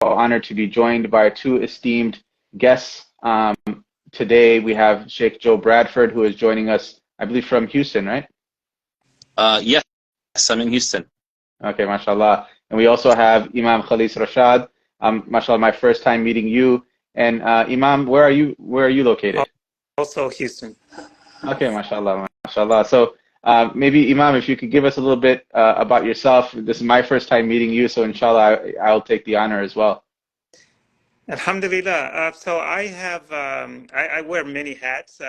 honored to be joined by two esteemed guests. Today we have Sheikh Joe Bradford, who is joining us, I believe, from Houston, right? Yes, I'm in Houston. Okay, mashallah. And we also have Imam Khalis Rashad. Mashallah, my first time meeting you. And Imam, where are you? Where are you located? Also Houston. Okay, mashallah, mashallah. So maybe Imam, if you could give us a little bit about yourself. This is my first time meeting you, so inshallah, I'll take the honor as well. Alhamdulillah. So I have I wear many hats.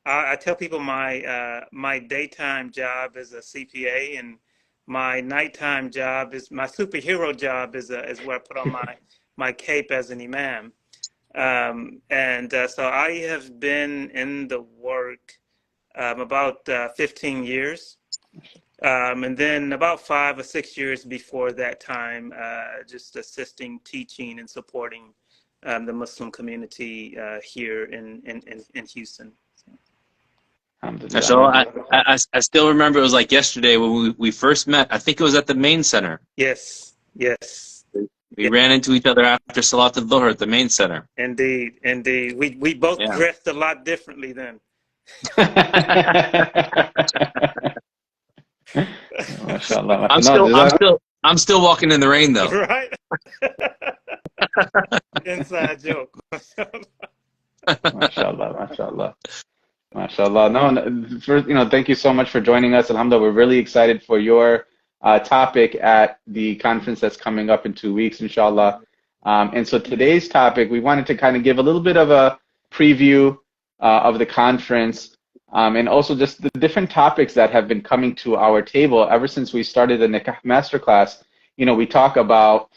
I tell people my daytime job is a CPA, and my nighttime job is my superhero job is where I put on my cape as an imam. So I have been in the work about 15 years. And then about 5 or 6 years before that time, just assisting, teaching, and supporting the Muslim community here in Houston. So I still remember it was like yesterday when we first met. I think it was at the main center. Yes, yes. We ran into each other after Salat al-Dhuhr at the main center. Indeed, indeed. We both dressed a lot differently then. Mashallah. I'm still walking in the rain though. Right? Inside joke. Mashallah, mashallah. Mashallah. No, first, thank you so much for joining us. Alhamdulillah, we're really excited for your topic at the conference that's coming up in 2 weeks, inshallah. And so today's topic, we wanted to kind of give a little bit of a preview of the conference, and also just the different topics that have been coming to our table ever since we started the Nikah Masterclass. We talk about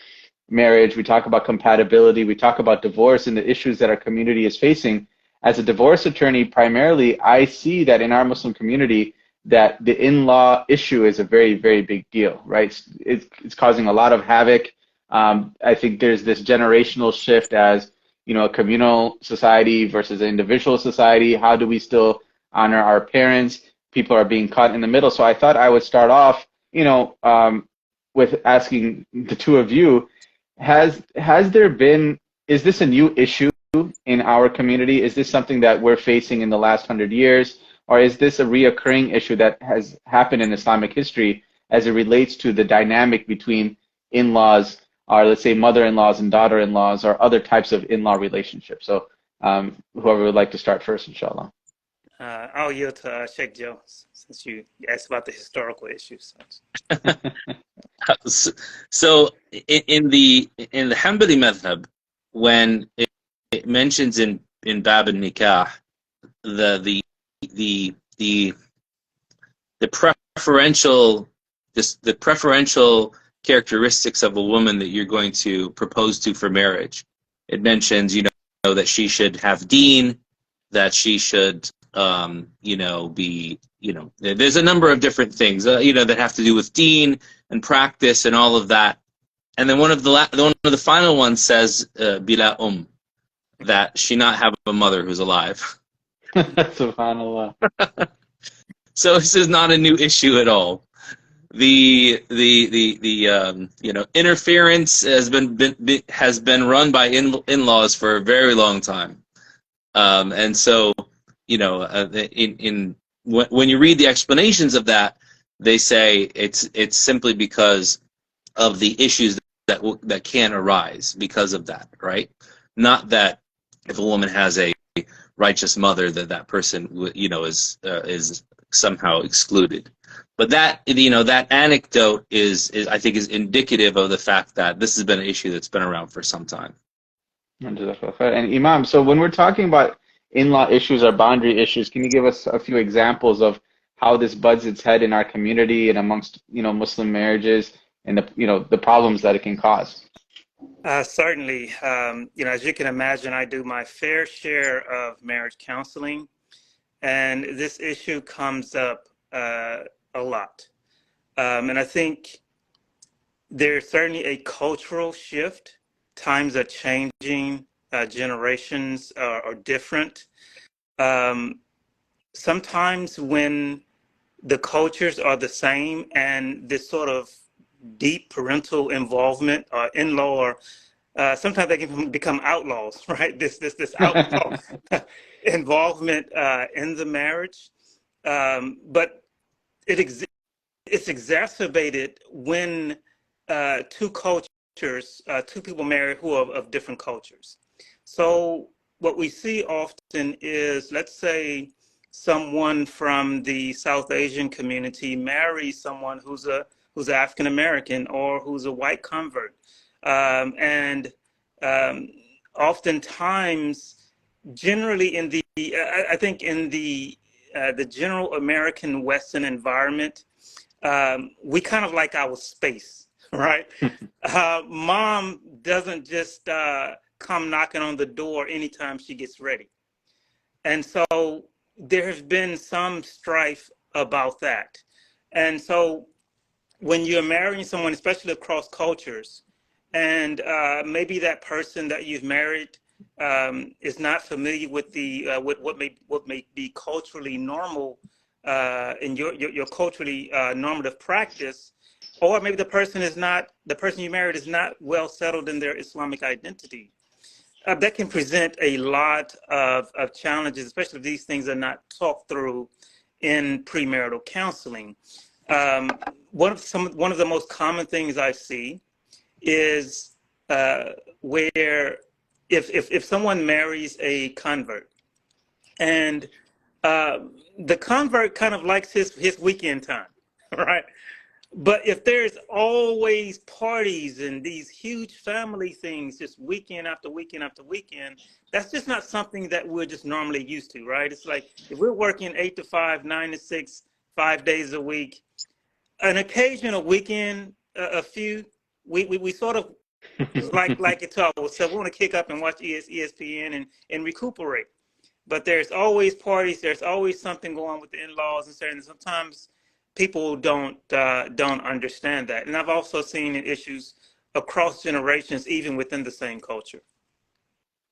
marriage, we talk about compatibility, we talk about divorce and the issues that our community is facing. As a divorce attorney, primarily, I see that in our Muslim community, that the in-law issue is a very, very big deal, right? It's causing a lot of havoc. I think there's this generational shift as, a communal society versus an individual society. How do we still honor our parents? People are being caught in the middle. So I thought I would start off, with asking the two of you, is this a new issue in our community? Is this something that we're facing in the last 100 years? Or is this a reoccurring issue that has happened in Islamic history as it relates to the dynamic between in-laws, or let's say mother-in-laws and daughter-in-laws, or other types of in-law relationships? So whoever would like to start first, inshallah. I'll yield to Sheikh Joe, since you asked about the historical issues. So in the Hanbali madhab, when it mentions in Bab al-Nikah the preferential characteristics of a woman that you're going to propose to for marriage, it mentions that she should have deen, that she should be there's a number of different things that have to do with deen and practice and all of that. And then one of the final ones says bila that she not have a mother who's alive. Subhanallah. So this is not a new issue at all. The interference has been run by in-laws for a very long time, and so when you read the explanations of that, they say it's simply because of the issues that can arise because of that, right? Not that if a woman has a righteous mother that person is somehow excluded, but that that anecdote is I think is indicative of the fact that this has been an issue that's been around for some time. And Imam, so when we're talking about in-law issues or boundary issues, can you give us a few examples of how this buds its head in our community and amongst Muslim marriages, and the problems that it can cause? Certainly. As you can imagine, I do my fair share of marriage counseling, and this issue comes up a lot. And I think there's certainly a cultural shift. Times are changing, generations are different. Sometimes when the cultures are the same and this sort of deep parental involvement or in-law sometimes they can become outlaws, right? This outlaw involvement in the marriage, but it ex it's exacerbated when two cultures, two people marry who are of different cultures. So what we see often is, let's say, someone from the South Asian community marries someone who's African American or who's a white convert, and um, oftentimes, generally in the, I think in the general American Western environment, we kind of like our space, right? Mom doesn't just come knocking on the door anytime she gets ready. And so there has been some strife about that. And so when you're marrying someone, especially across cultures, and maybe that person that you've married is not familiar with the with what may be culturally normal in your culturally normative practice, or maybe the person you married is not well settled in their Islamic identity. That can present a lot of challenges, especially if these things are not talked through in premarital counseling. Um, one of the most common things I see is where if someone marries a convert, and the convert kind of likes his weekend time, right? But if there's always parties and these huge family things, just weekend after weekend after weekend, that's just not something that we're just normally used to, right? It's like if we're working 8 to 5, 9 to 6, 5 days a week, an occasional weekend, a few, we sort of like it to ourselves. We want to kick up and watch ESPN and recuperate. But there's always parties. There's always something going on with the in-laws and certain. Sometimes people don't understand that. And I've also seen issues across generations, even within the same culture.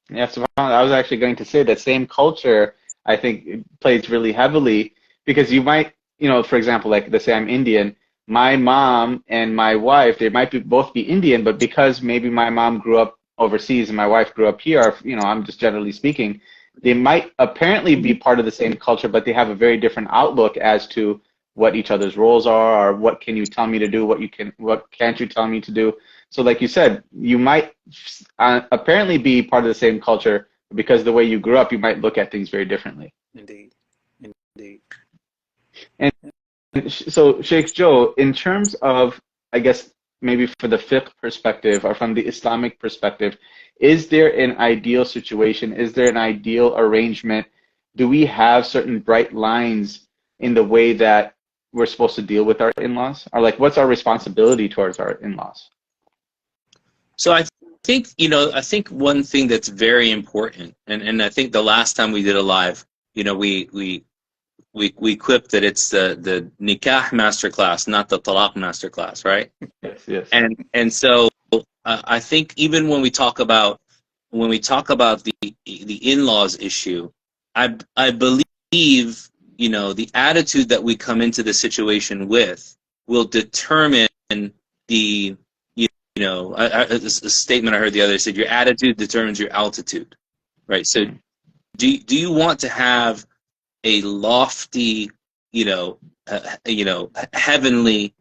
Yeah, so I was actually going to say that same culture, I think, it plays really heavily because you might, for example, like let's say I'm Indian, my mom and my wife, they might both be Indian, but because maybe my mom grew up overseas and my wife grew up here, I'm just generally speaking, they might apparently be part of the same culture, but they have a very different outlook as to what each other's roles are, or what can you tell me to do, what can't you tell me to do. So like you said, you might apparently be part of the same culture, but because the way you grew up, you might look at things very differently. Indeed. Indeed. And so Sheikh Joe, in terms of, I guess, maybe for the fiqh perspective or from the Islamic perspective, is there an ideal situation? Is there an ideal arrangement? Do we have certain bright lines in the way that we're supposed to deal with our in-laws? Or like, what's our responsibility towards our in-laws? So I think one thing that's very important, and I think the last time we did a live, we quipped that it's the nikah masterclass, not the talaq masterclass, right? Yes. And so I think even when we talk about the in-laws issue, I believe the attitude that we come into the situation with will determine the a statement I heard the other day said your attitude determines your altitude, right? So do you want to have a lofty, heavenly,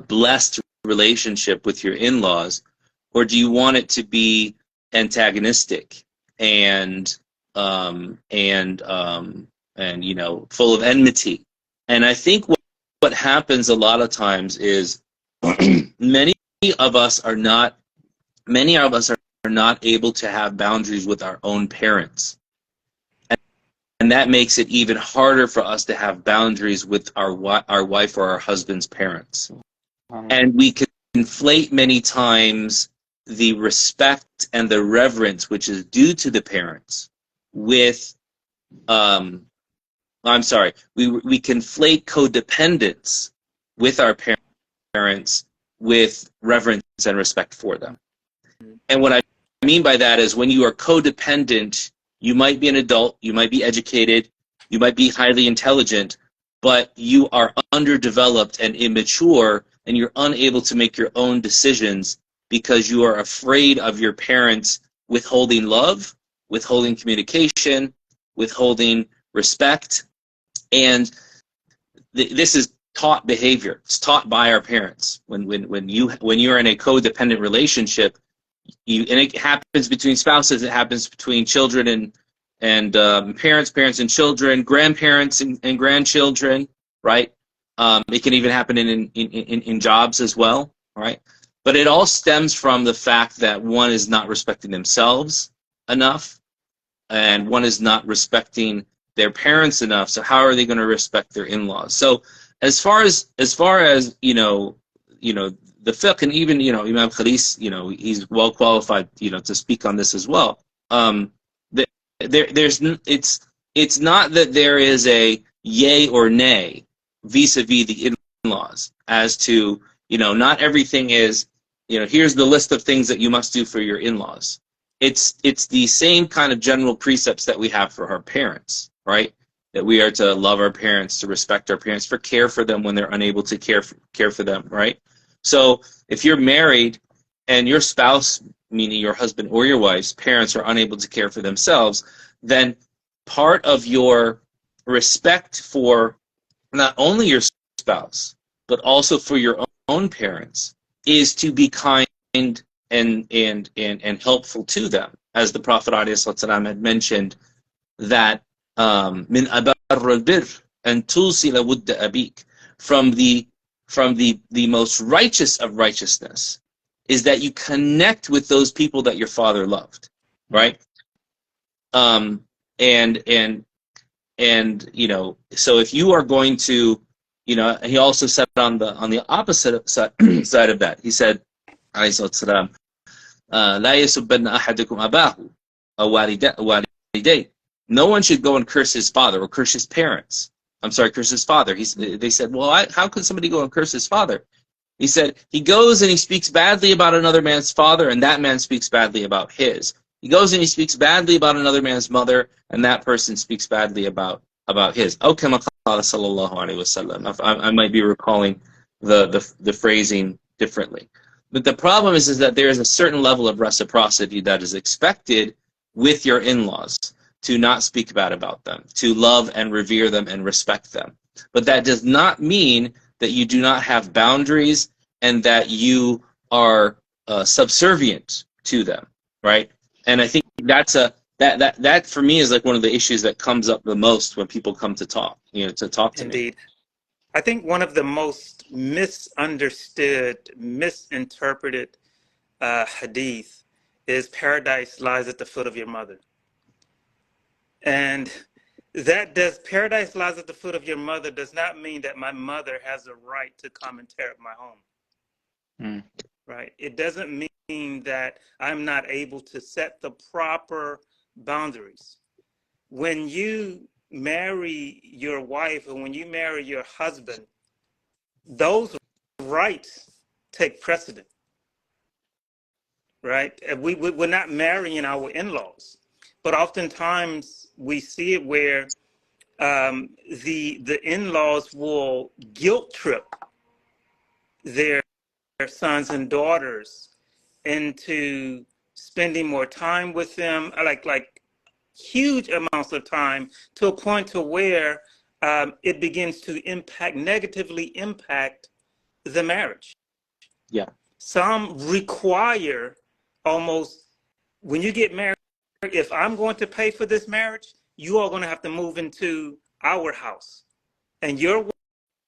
blessed relationship with your in-laws, or do you want it to be antagonistic and full of enmity? And I think what happens a lot of times is many of us are not able to have boundaries with our own parents. And that makes it even harder for us to have boundaries with our wife or our husband's parents. And we can conflate many times the respect and the reverence which is due to the parents with, we conflate codependence with our parents with reverence and respect for them. And what I mean by that is when you are codependent, you might be an adult, you might be educated, you might be highly intelligent, but you are underdeveloped and immature, and you're unable to make your own decisions, because you are afraid of your parents withholding love, withholding communication, withholding respect. And this is taught behavior. It's taught by our parents. When you're in a codependent relationship, and it happens between spouses, it happens between children and parents and children, grandparents and grandchildren, right? It can even happen in jobs as well, right? But it all stems from the fact that one is not respecting themselves enough, and one is not respecting their parents enough. So how are they going to respect their in-laws? So as far as the fiqh, and even Imam Khalis, he's well qualified to speak on this as well. It's not that there is a yay or nay vis-a-vis the in-laws as to not everything is here's the list of things that you must do for your in-laws. It's the same kind of general precepts that we have for our parents, right? That we are to love our parents, to respect our parents, for care for them when they're unable to care for them, right? So if you're married and your spouse, meaning your husband or your wife's parents, are unable to care for themselves, then part of your respect for not only your spouse, but also for your own parents is to be kind and helpful to them. As the Prophet ﷺ had mentioned, that min abar al-bir and tulsila wudda abik, from the most righteous of righteousness is that you connect with those people that your father loved, right? And so if you are going to, he also said on the opposite side of that, he said, alayhi salam, la yasubbanna ahadukum abahu aw walidayhi. No one should go and curse his father or curse his parents. I'm sorry, curse his father. They said, well, how could somebody go and curse his father? He said, he goes and he speaks badly about another man's father, and that man speaks badly about his. He goes and he speaks badly about another man's mother, and that person speaks badly about his. Oh, kama qala sallallahu alaihi wasallam. I might be recalling the phrasing differently. But the problem is that there is a certain level of reciprocity that is expected with your in-laws, to not speak bad about them, to love and revere them and respect them. But that does not mean that you do not have boundaries and that you are subservient to them, right? And I think that for me is like one of the issues that comes up the most when people come to talk, to talk to me. Indeed. I think one of the most misunderstood, misinterpreted hadith is paradise lies at the foot of your mother. And paradise lies at the foot of your mother does not mean that my mother has a right to come and tear up my home. Right? It doesn't mean that I'm not able to set the proper boundaries. When you marry your wife or when you marry your husband, those rights take precedent. Right? We're not marrying our in-laws. But oftentimes we see it where the in-laws will guilt trip their sons and daughters into spending more time with them, like huge amounts of time, to a point to where it begins to negatively impact the marriage. Yeah. Some require almost, when you get married, if I'm going to pay for this marriage, you are going to have to move into our house. And your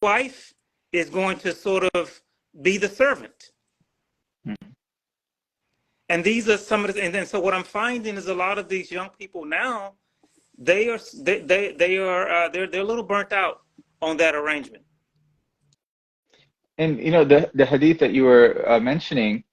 wife is going to sort of be the servant. And these are some of the, and then so what I'm finding is a lot of these young people now, they're a little burnt out on that arrangement. And the hadith that you were mentioning,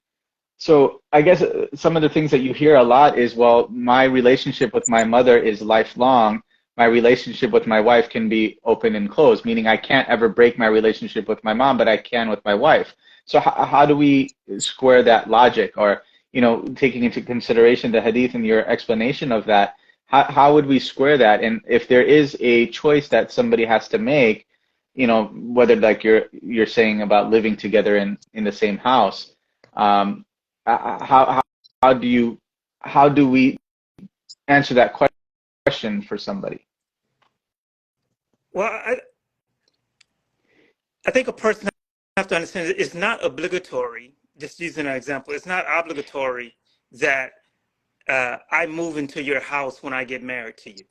so I guess some of the things that you hear a lot is, well, my relationship with my mother is lifelong. My relationship with my wife can be open and closed, meaning I can't ever break my relationship with my mom, but I can with my wife. So how do we square that logic? Or, taking into consideration the hadith and your explanation of that, how would we square that? And if there is a choice that somebody has to make, whether like you're saying about living together in the same house, how how do you how do we answer that question for somebody? Well, I think a person have to understand that it's not obligatory. Just using an example, it's not obligatory that I move into your house when I get married to you.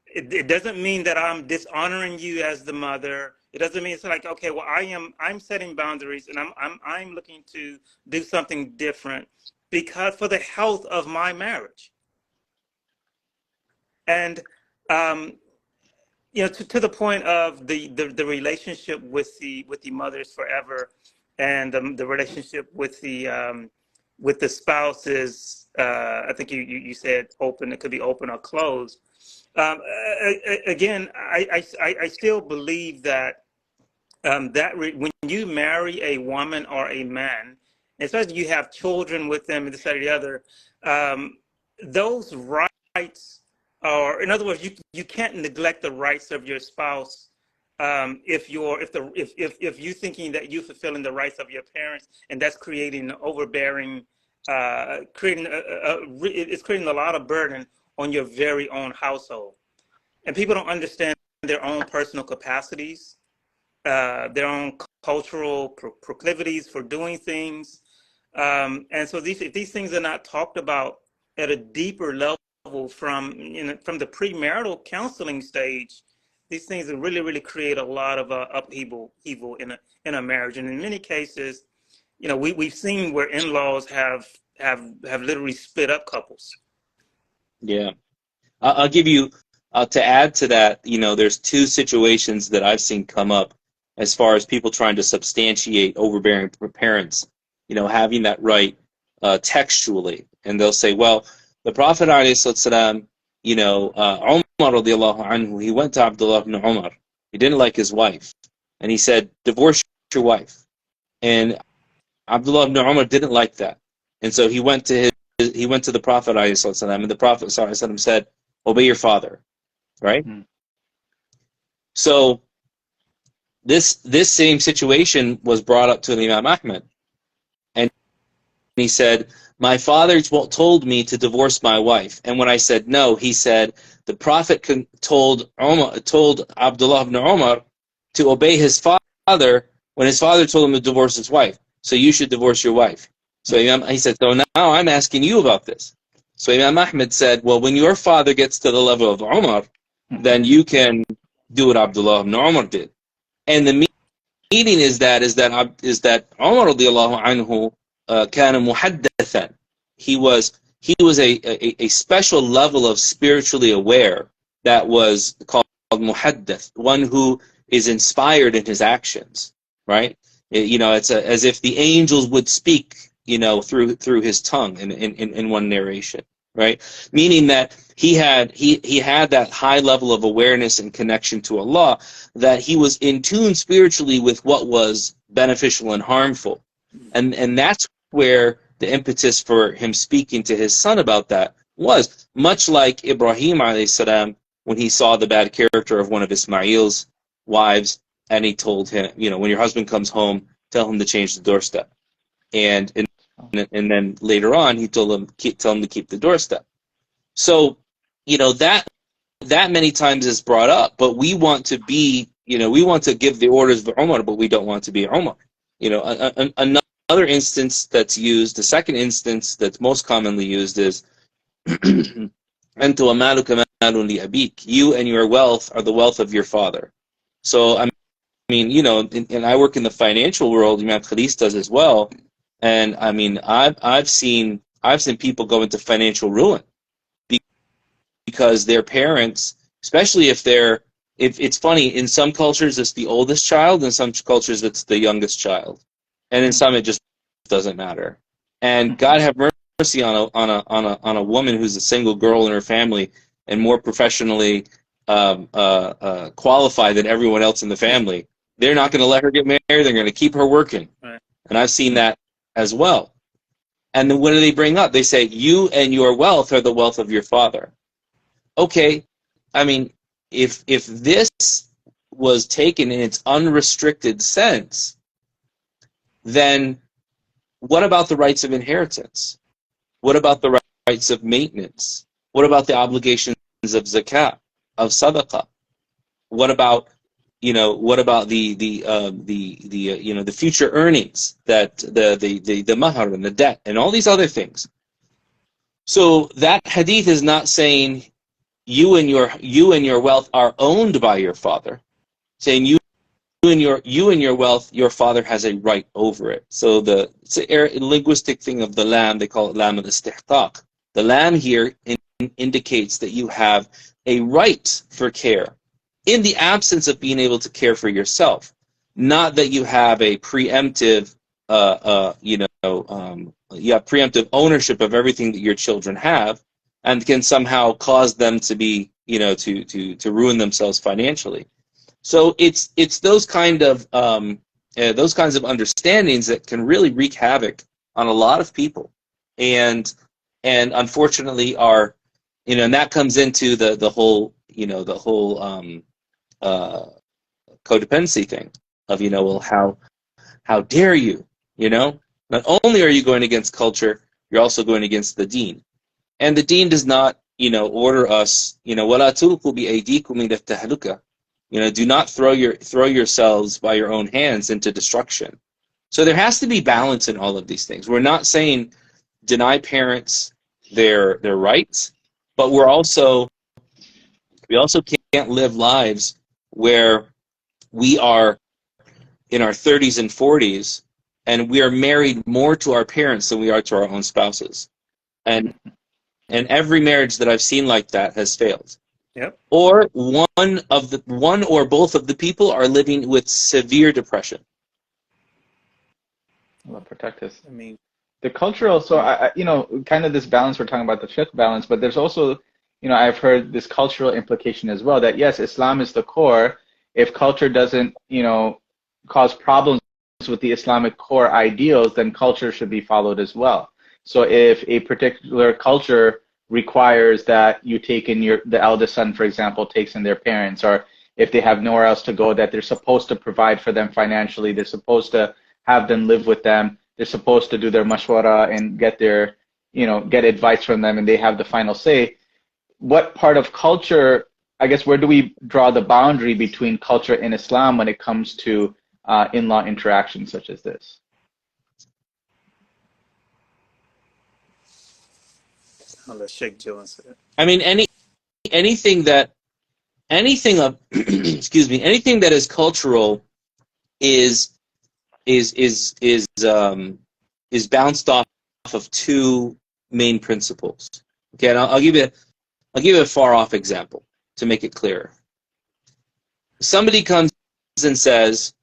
It doesn't mean that I'm dishonoring you as the mother. It doesn't mean it's like, okay, well, I'm setting boundaries and I'm looking to do something different because for the health of my marriage. And to the point of the relationship with the mothers forever, and the relationship with the spouse is, I think you said open. It could be open or closed. Again, I still believe that when you marry a woman or a man, especially you have children with them and this, that, or the other, those rights are, in other words, you can't neglect the rights of your spouse if you thinking that you fulfilling the rights of your parents, and that's creating overbearing, it's creating a lot of burden on your very own household, and people don't understand their own personal capacities, their own cultural proclivities for doing things. And so if these things are not talked about at a deeper level from the premarital counseling stage, these things really, really create a lot of upheaval in a marriage. And in many cases, we've seen where in-laws have literally split up couples. Yeah. I'll give you, to add to that, there's two situations that I've seen come up as far as people trying to substantiate overbearing parents, having that right textually. And they'll say, well, the Prophet ﷺ, Umar radiallahu anhu, he went to Abdullah ibn Umar. He didn't like his wife. And he said, divorce your wife. And Abdullah ibn Umar didn't like that. And so he went to the Prophet ﷺ, and the Prophet ﷺ said, obey your father, right? Mm. So this same situation was brought up to Imam Ahmed, and he said, my father told me to divorce my wife, and when I said no, he said the Prophet told Abdullah ibn Umar to obey his father when his father told him to divorce his wife, so you should divorce your wife. So he said, so now I'm asking you about this. So Imam Ahmed said, well, when your father gets to the level of Umar, then you can do what Abdullah ibn Umar did. And the meaning is that Umar radiallahu anhu kana muhaddathan. He was a special level of spiritually aware that was called muhaddath, one who is inspired in his actions, right? It's as if the angels would speak, through his tongue in one narration, right? Meaning that he had that high level of awareness and connection to Allah, that he was in tune spiritually with what was beneficial and harmful. And that's where the impetus for him speaking to his son about that was, much like Ibrahim alayhi salam, when he saw the bad character of one of Ismail's wives, and he told him, when your husband comes home, tell him to change the doorstep. And then later on, he told him, tell him to keep the doorstep. So, that many times is brought up, but we want to be, we want to give the orders of Umar, but we don't want to be Umar. Another instance that's used, the second instance that's most commonly used is, أَنْتُ وَمَالُكَ مَالٌ لِأَبِيكَ. You and your wealth are the wealth of your father. So, I mean, and I work in the financial world, Imam Khalis does as well, and I mean, I've seen people go into financial ruin because their parents, especially if it's funny, in some cultures it's the oldest child, in some cultures it's the youngest child, and in some it just doesn't matter. And God have mercy on a woman who's a single girl in her family and more professionally qualified than everyone else in the family. They're not going to let her get married. They're going to keep her working. Right. And I've seen that as well. And then what do they bring up? They say, you and your wealth are the wealth of your father. Okay, I mean, if this was taken in its unrestricted sense, then what about the rights of inheritance? What about the rights of maintenance? What about the obligations of zakat, of sadaqah? What about, what about the future earnings, that the mahar and the debt and all these other things? So that hadith is not saying you and your wealth are owned by your father, saying you and your wealth, your father has a right over it. So it's a linguistic thing of the lam. They call it lam al-istihtaq. The lam here indicates that you have a right for care in the absence of being able to care for yourself. Not that you have a preemptive, you have preemptive ownership of everything that your children have, and can somehow cause them to be, to ruin themselves financially. So it's those kinds of understandings that can really wreak havoc on a lot of people, and unfortunately are, and that comes into the whole codependency thing of, well, how dare you, not only are you going against culture, you're also going against the deen. And the deen does not, order us, وَلَا تُلْقُوا بِأَيْدِيكُمْ إِلَى التَّهْلُكَةِ. Do not throw yourselves by your own hands into destruction. So there has to be balance in all of these things. We're not saying deny parents their rights, but we also can't live lives where we are in our 30s and 40s and we are married more to our parents than we are to our own spouses. And every marriage that I've seen like that has failed. Yep. Or one or both of the people are living with severe depression. Allah protect us. I mean, The cultural, so kind of this balance, we're talking about the fiqh balance, but there's also, I've heard this cultural implication as well, that yes, Islam is the core. If culture doesn't, cause problems with the Islamic core ideals, then culture should be followed as well. So if a particular culture requires that you take in the eldest son, for example, takes in their parents, or if they have nowhere else to go, that they're supposed to provide for them financially, they're supposed to have them live with them, they're supposed to do their mashwara and get their, get advice from them, and they have the final say. What part of culture, I guess, where do we draw the boundary between culture and Islam when it comes to in-law interactions such as this? I'll let Sheikh Joe answer that. I mean, anything that anything that is cultural is bounced off of two main principles. Okay, and I'll give you a far off example to make it clearer. Somebody comes and says,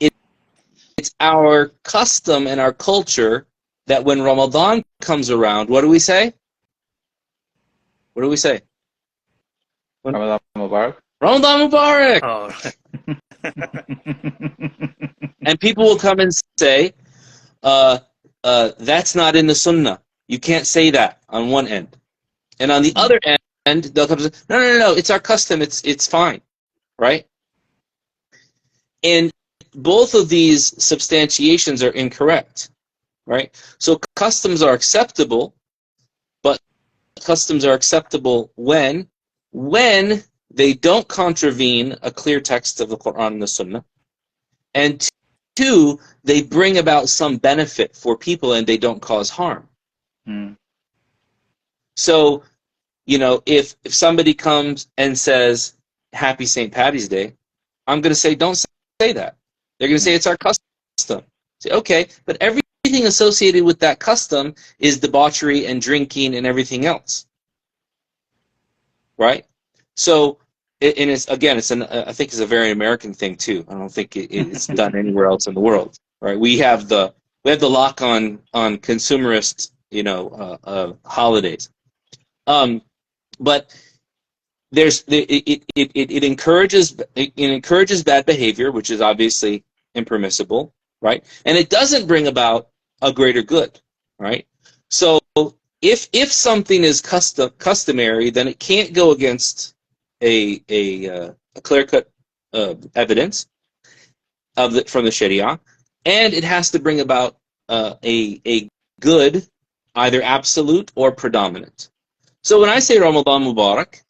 it's our custom and our culture that when Ramadan comes around, what do we say? What do we say? Ramadan Mubarak. Ramadan Mubarak! Oh. And people will come and say, that's not in the Sunnah. You can't say that on one end. And on the other end, they'll come and say, no, it's our custom, it's fine, right? And both of these substantiations are incorrect, right? So customs are acceptable, but customs are acceptable when they don't contravene a clear text of the Quran and the Sunnah, and two, they bring about some benefit for people and they don't cause harm. So, if somebody comes and says, Happy St. Patty's Day, I'm going to say, don't say that. They're going to say it's our custom. Say, okay, but everything associated with that custom is debauchery and drinking and everything else, right? So, and it's I think it's a very American thing too. I don't think it's done anywhere else in the world, right? We have the lock on consumerist, holidays, but it encourages bad behavior, which is obviously impermissible, right? And it doesn't bring about a greater good, right? So if something is customary, then it can't go against a clear-cut evidence from the Sharia, and it has to bring about a good, either absolute or predominant. So when I say Ramadan Mubarak,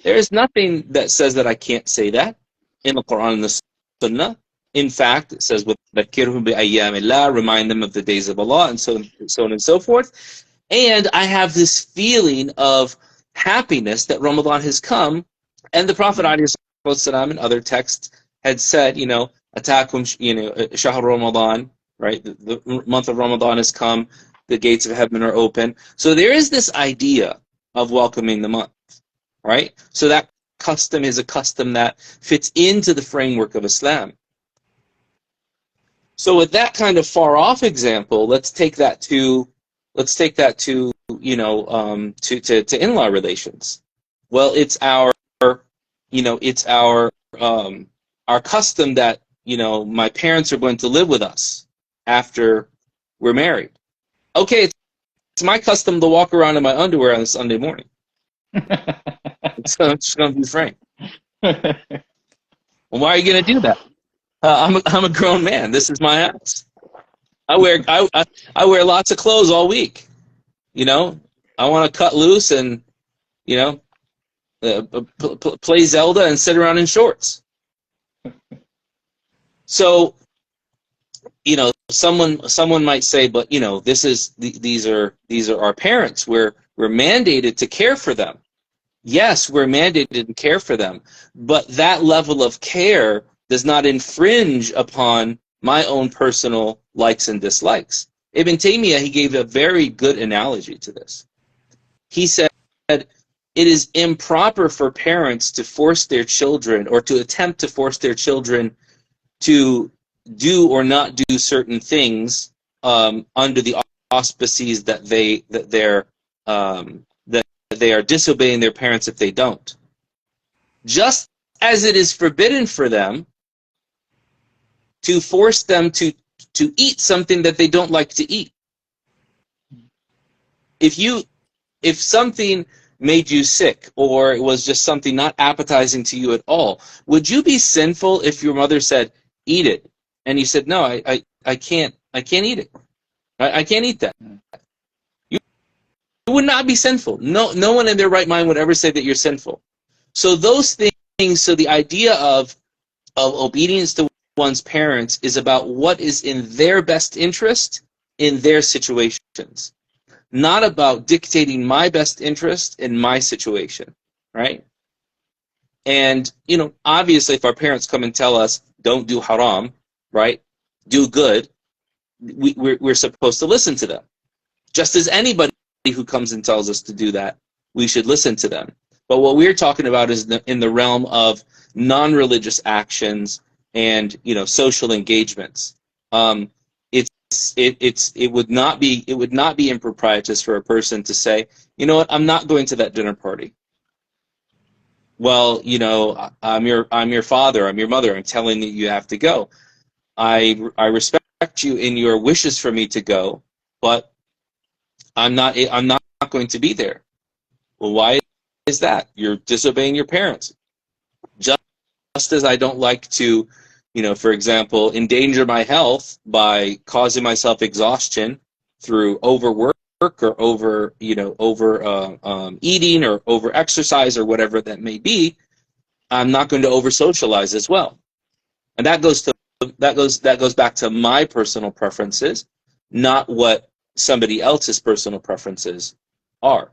there is nothing that says that I can't say that in the Quran and the Sunnah. In fact, it says, وَذَكِّرْهُمْ بِأَيَّامِ اللَّهِ, remind them of the days of Allah, and so on and so forth. And I have this feeling of happiness that Ramadan has come, and the Prophet ﷺ in other texts had said, Atakum, Shahr Ramadan, right? The month of Ramadan has come, the gates of heaven are open. So there is this idea of welcoming the month, right? So that custom is a custom that fits into the framework of Islam. So with that kind of far off example, let's take that to to in-law relations. Well, it's our custom that my parents are going to live with us after we're married. Okay, it's my custom to walk around in my underwear on a Sunday morning. So I'm just going to be frank. Well, why are you going to do that? I'm a grown man. This is my house. I wear lots of clothes all week. I want to cut loose and play Zelda and sit around in shorts. So someone might say, but these are our parents. We're mandated to care for them. Yes, we're mandated to care for them, but that level of care does not infringe upon my own personal likes and dislikes. Ibn Taymiyyah, he gave a very good analogy to this. He said, it is improper for parents to force their children, or to attempt to force their children to do or not do certain things under the auspices that they are disobeying their parents if they don't. Just as it is forbidden for them to force them to eat something that they don't like to eat. If something made you sick, or it was just something not appetizing to you at all, would you be sinful if your mother said, eat it, and you said, no, I can't eat it. I can't eat that. You would not be sinful. No one in their right mind would ever say that you're sinful. So those things, so the idea of obedience to one's parents is about what is in their best interest in their situations, not about dictating my best interest in my situation, right? And, obviously if our parents come and tell us, don't do haram, right? Do good, we're supposed to listen to them. Just as anybody who comes and tells us to do that, we should listen to them. But what we're talking about is in the realm of non-religious actions and social engagements. It would not be improprietous for a person to say, you know what, I'm not going to that dinner party. Well, I'm your father, I'm your mother, I'm telling you you have to go. I respect you in your wishes for me to go, but I'm not going to be there. Well, why is that? You're disobeying your parents. Just as I don't like to, for example, endanger my health by causing myself exhaustion through overwork or over eating or over exercise or whatever that may be, I'm not going to over socialize as well. And that goes back to my personal preferences, not what somebody else's personal preferences are.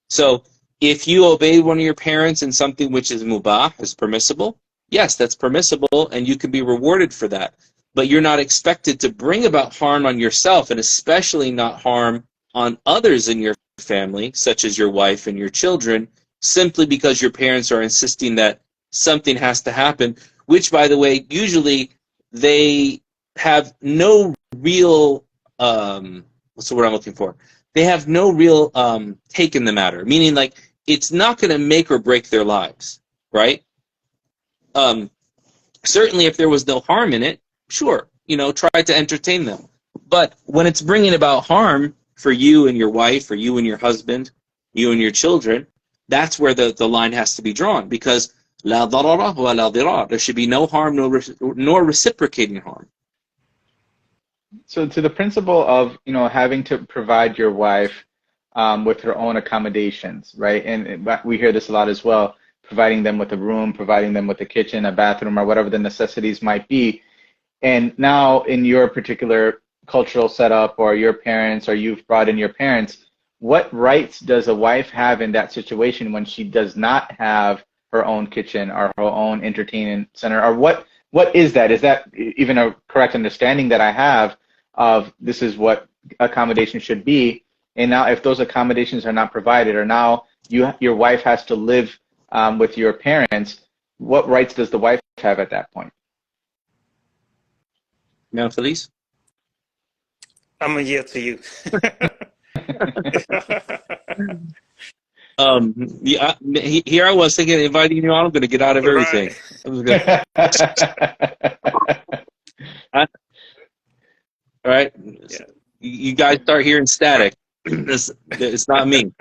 So if you obey one of your parents in something which is mubah, is permissible, yes, that's permissible, and you can be rewarded for that. But you're not expected to bring about harm on yourself, and especially not harm on others in your family, such as your wife and your children, simply because your parents are insisting that something has to happen, which, by the way, usually they have no real, what's the word I'm looking for? They have no real take in the matter, meaning like it's not going to make or break their lives, right? Certainly if there was no harm in it, sure, try to entertain them. But when it's bringing about harm for you and your wife, or you and your husband, you and your children, that's where the line has to be drawn, because la darara wa la dirar. There should be no harm nor reciprocating harm. So to the principle of, having to provide your wife with her own accommodations, right? And we hear this a lot as well, providing them with a room, providing them with a kitchen, a bathroom, or whatever the necessities might be. And now in your particular cultural setup or your parents or you've brought in your parents, what rights does a wife have in that situation when she does not have her own kitchen or her own entertainment center? Or what is that? Is that even a correct understanding that I have of this is what accommodation should be? And now if those accommodations are not provided, or now your wife has to live with your parents, what rights does the wife have at that point? Now, Felice? I'm gonna yield to you. Yeah, here I was thinking, inviting you on, I'm going to get out of everything. Right. I was gonna, all right, Yeah. you guys start hearing static. It's not me.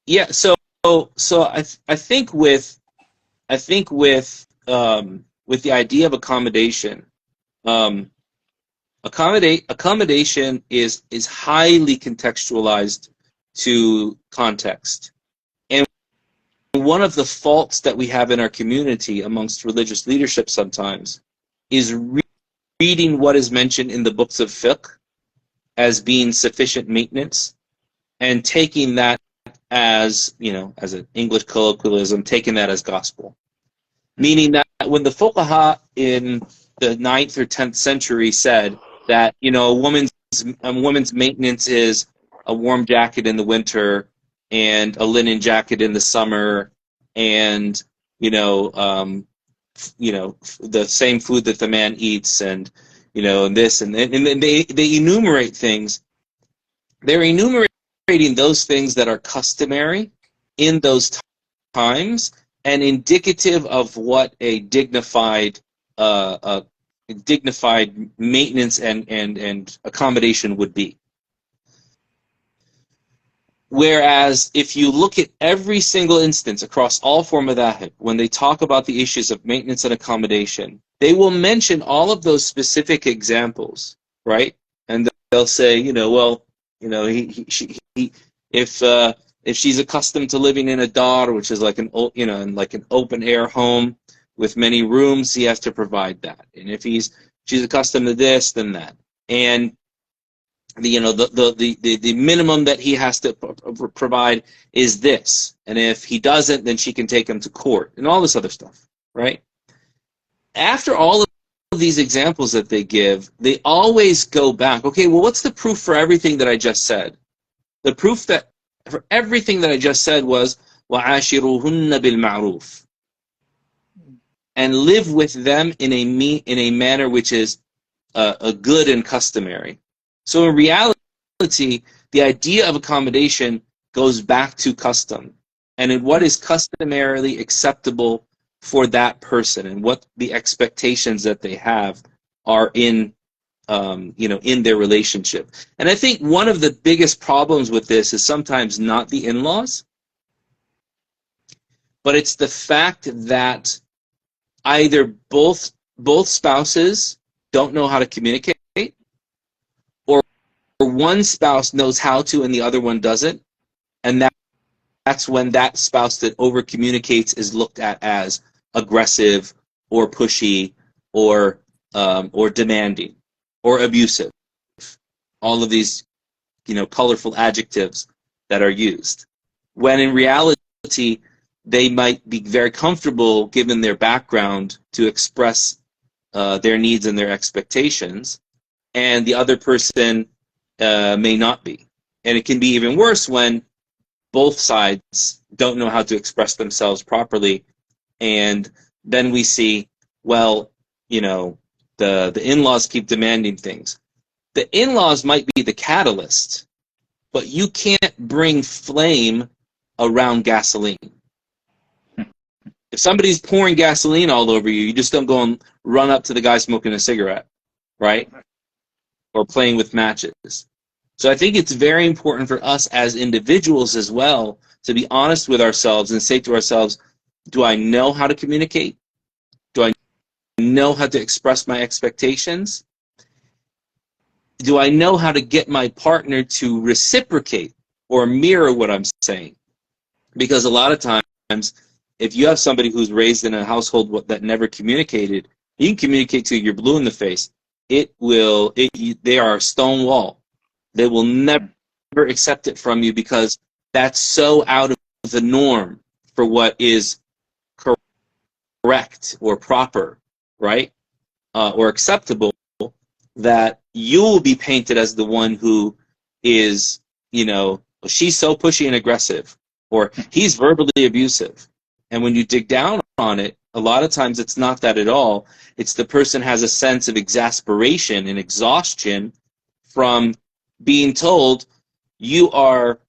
Yeah, so I think with the idea of accommodation, accommodation is highly contextualized to context. And one of the faults that we have in our community amongst religious leadership sometimes is reading what is mentioned in the books of fiqh as being sufficient maintenance and taking that as, as an English colloquialism, taking that as gospel. Meaning that when the fuqaha in the 9th or 10th century said that, a woman's maintenance is a warm jacket in the winter and a linen jacket in the summer, and the same food that the man eats, and and this and they enumerate things. They're enumerating those things that are customary in those times and indicative of what a dignified maintenance and accommodation would be. Whereas if you look at every single instance across all four madhahib, when they talk about the issues of maintenance and accommodation, they will mention all of those specific examples, right? And they'll say, if she's accustomed to living in a dar, which is like an open air home with many rooms, he has to provide that. And if she's accustomed to this, then that. And the minimum that he has to provide is this, and if he doesn't, then she can take him to court and all this other stuff, right? After all of these examples that they give, they always go back, okay, well, what's the proof for everything that I just said? The proof that for everything that I just said was وَعَاشِرُهُنَّ بِالْمَعْرُوفِ, and live with them in a manner which is a good and customary. So in reality, the idea of accommodation goes back to custom and in what is customarily acceptable for that person and what the expectations that they have are in their relationship. And I think one of the biggest problems with this is sometimes not the in-laws, but it's the fact that either both spouses don't know how to communicate, or one spouse knows how to and the other one doesn't, and that's when that spouse that over communicates is looked at as aggressive or pushy or demanding or abusive. All of these colorful adjectives that are used, when in reality they might be very comfortable, given their background, to express their needs and their expectations, and the other person may not be. And it can be even worse when both sides don't know how to express themselves properly, and then we see, well, the in-laws keep demanding things. The in-laws might be the catalyst, but you can't bring flame around gasoline. If somebody's pouring gasoline all over you, you just don't go and run up to the guy smoking a cigarette, right? Or playing with matches. So I think it's very important for us as individuals as well to be honest with ourselves and say to ourselves, do I know how to communicate? Do I know know how to express my expectations? Do I know how to get my partner to reciprocate or mirror what I'm saying? Because a lot of times, if you have somebody who's raised in a household that never communicated, you can communicate till you're blue in the face. They are a stone wall. They will never accept it from you because that's so out of the norm for what is correct or proper, right? Or acceptable, that you will be painted as the one who is, she's so pushy and aggressive, or he's verbally abusive. And when you dig down on it, a lot of times it's not that at all. It's the person has a sense of exasperation and exhaustion from being told you are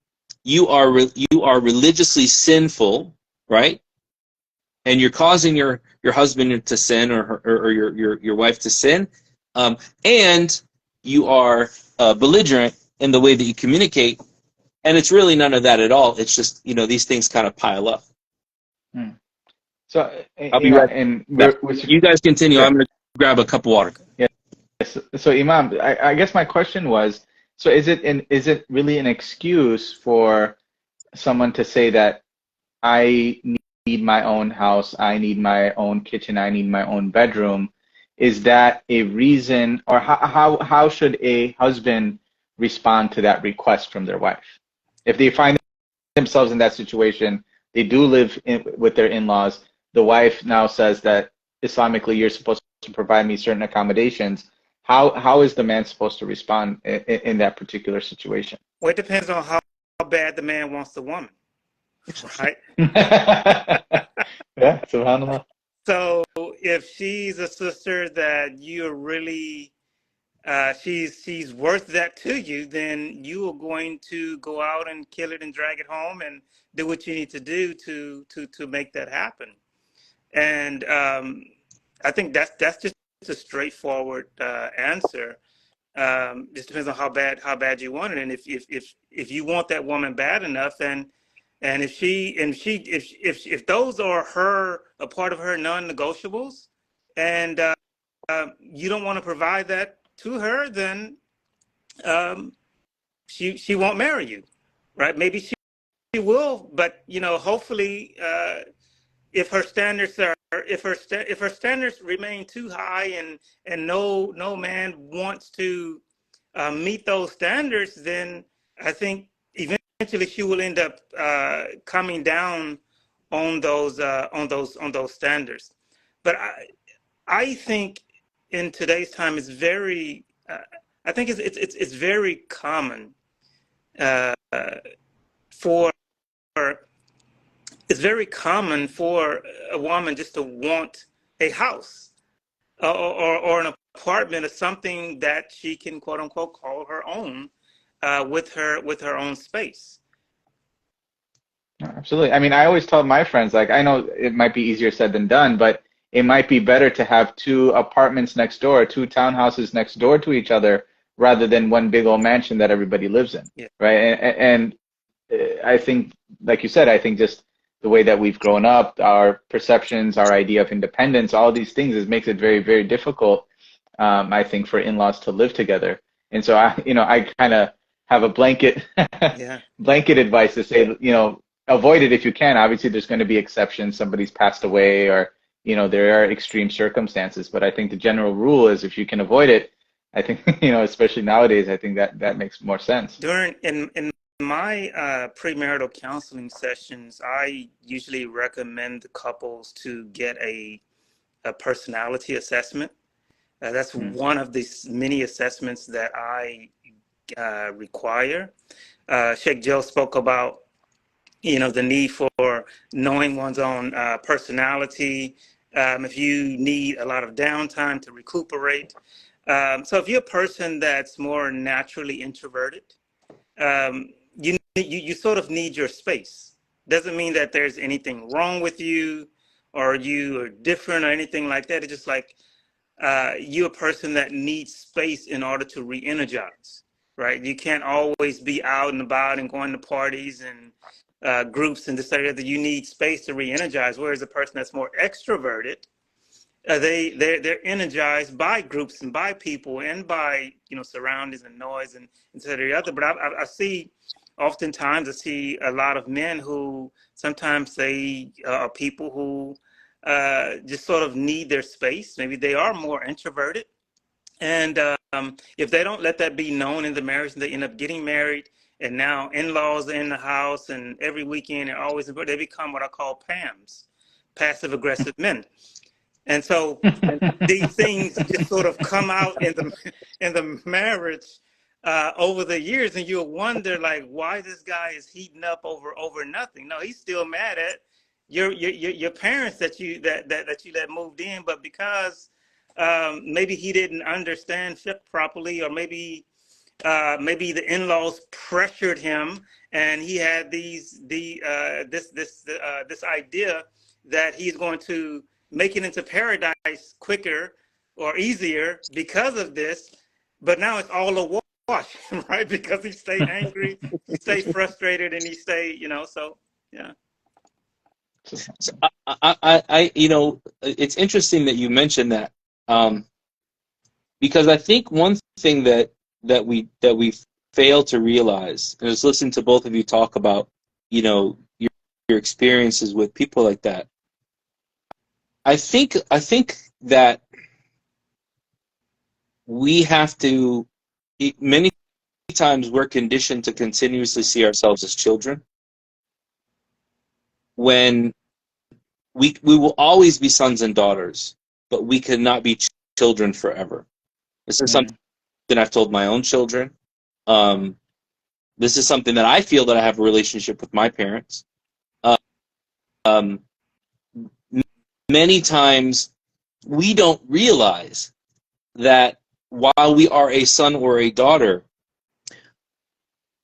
religiously sinful, right? And you're causing your husband to sin, or your wife to sin, and you are belligerent in the way that you communicate, and it's really none of that at all. It's just these things kind of pile up. So I'll be right and you guys continue. Sure. I'm going to grab a cup of water. Yes. So Imam, I guess my question was, so is it really an excuse for someone to say that I need my own house, I need my own kitchen, I need my own bedroom? Is that a reason, or how should a husband respond to that request from their wife? If they find themselves in that situation, they do live with their in-laws, the wife now says that Islamically you're supposed to provide me certain accommodations. How is the man supposed to respond in that particular situation? Well, it depends on how bad the man wants the woman, right? Yeah, subhanAllah. So if she's a sister that you're really she's worth that to you, then you are going to go out and kill it and drag it home and do what you need to do to make that happen. And I think that's just a straightforward answer. Just depends on how bad you want it, and if you want that woman bad enough, and if those are a part of her non-negotiables, and you don't want to provide that to her, then she won't marry you, right? Maybe she will, but hopefully, if her standards remain too high, and no man wants to meet those standards, then I think eventually she will end up coming down on those standards. But I think in today's time it's very I think it's very common uh, for it's very common for a woman just to want a house or an apartment or something that she can quote unquote call her own with her own space. Absolutely. I mean, I always tell my friends, like, I know it might be easier said than done, but it might be better to have two apartments next door, two townhouses next door to each other, rather than one big old mansion that everybody lives in, Yeah. right? And I think, like you said, I think just the way that we've grown up, our perceptions, our idea of independence, all these things, makes it very, very difficult, I think, for in-laws to live together. And so I kind of have a blanket Yeah. blanket advice to say, avoid it if you can. Obviously, there's going to be exceptions. Somebody's passed away, or there are extreme circumstances. But I think the general rule is, if you can avoid it, I think especially nowadays, I think that makes more sense. In my premarital counseling sessions, I usually recommend the couples to get a personality assessment. That's one of the many assessments that I require. Sheikh Joe spoke about the need for knowing one's own personality. If you need a lot of downtime to recuperate. So if you're a person that's more naturally introverted, you sort of need your space. Doesn't mean that there's anything wrong with you or you are different or anything like that. It's just like you're a person that needs space in order to re-energize, right? You can't always be out and about and going to parties and groups and this, that, that. You need space to re-energize. Whereas a person that's more extroverted, they're energized by groups and by people and by surroundings and noise and so the other. But I see oftentimes I see a lot of men who sometimes they are people who just sort of need their space. Maybe they are more introverted, and if they don't let that be known in the marriage, they end up getting married. And now in-laws are in the house, and every weekend they're always they become what I call PAMs, passive aggressive men. And so these things just sort of come out in the marriage over the years, and you'll wonder like why this guy is heating up over nothing. No, he's still mad at your parents that you let moved in, but because maybe he didn't understand fiqh properly, or maybe the in-laws pressured him, and he had this idea that he's going to make it into paradise quicker or easier because of this. But now it's all a wash, right? Because he stayed angry, he stayed frustrated, and he stayed, so yeah. So it's interesting that you mentioned that, because I think one thing that we fail to realize, and just listen to both of you talk about, your experiences with people like that. I think that we have to, many times we're conditioned to continuously see ourselves as children, when we will always be sons and daughters, but we cannot be children forever. This is something I've told my own children. This is something that I feel that I have a relationship with my parents. Many times we don't realize that while we are a son or a daughter,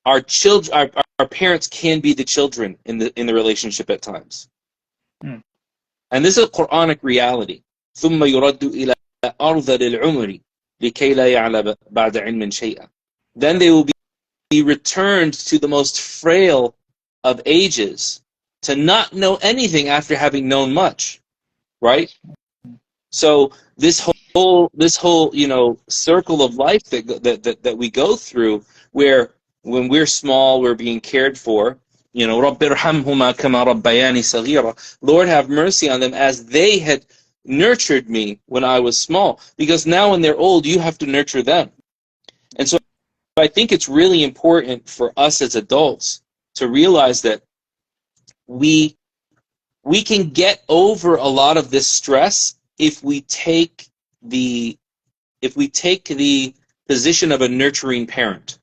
our children, our parents can be the children in the relationship at times. And this is a Quranic reality. ثم يرد إلى أرض العمر لكي لا يعلم بعد علم شيئا. Then they will be returned to the most frail of ages, to not know anything after having known much, right? So this whole circle of life that we go through, where when we're small we're being cared for, رَبِّ ارْحَمْهُمَا كَمَا رَبَّيَانِي صَغِيرًا. Lord, have mercy on them as they had nurtured me when I was small. Because now when they're old, you have to nurture them. And so I think it's really important for us as adults to realize that we can get over a lot of this stress if we take the position of a nurturing parent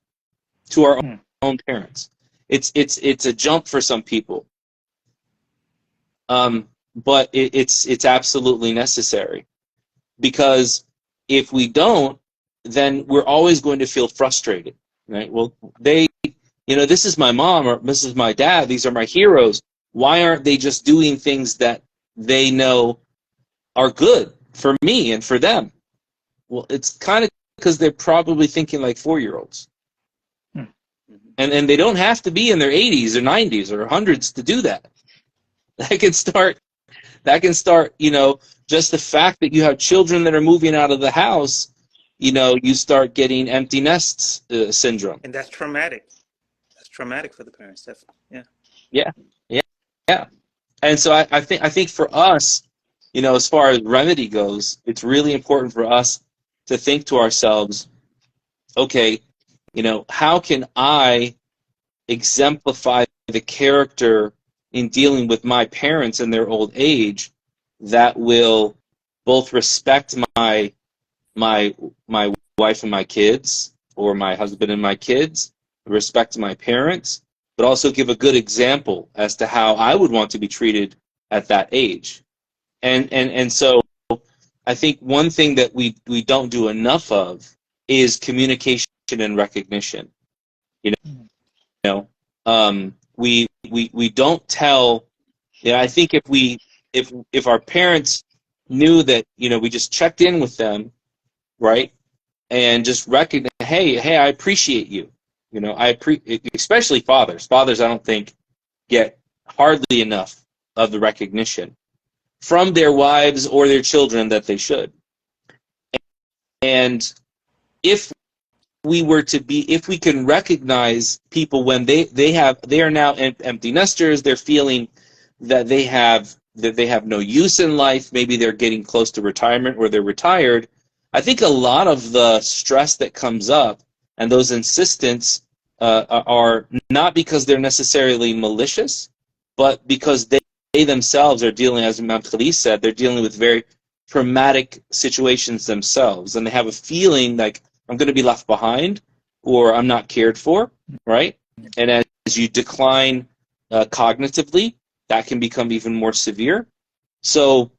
to our own parents. It's a jump for some people, but it's absolutely necessary, because if we don't, then we're always going to feel frustrated, right? Well, this is my mom, or this is my dad, these are my heroes. Why aren't they just doing things that they know are good for me and for them? Well, it's kind of because they're probably thinking like 4-year-olds. And they don't have to be in their 80s or 90s or 100s to do that. That can start, just the fact that you have children that are moving out of the house, you start getting empty nests syndrome. And that's traumatic. That's traumatic for the parents, definitely. Yeah. Yeah. And so I think for us, as far as remedy goes, it's really important for us to think to ourselves, okay, how can I exemplify the character in dealing with my parents in their old age that will both respect my wife and my kids, or my husband and my kids, respect my parents, but also give a good example as to how I would want to be treated at that age. And so I think one thing that we don't do enough of is communication and recognition. We don't tell. I think if our parents knew that we just checked in with them, right, and just recognize, hey, I appreciate you. Especially fathers. Fathers, I don't think, get hardly enough of the recognition. from their wives or their children that they should. And if if we can recognize people when they are now empty nesters, they're feeling that they have no use in life, maybe they're getting close to retirement or they're retired, I think a lot of the stress that comes up and those insistents are not because they're necessarily malicious, but because they themselves are dealing, as Imam Khalid said, they're dealing with very traumatic situations themselves, and they have a feeling like I'm going to be left behind or I'm not cared for, right? And as you decline cognitively, that can become even more severe. So,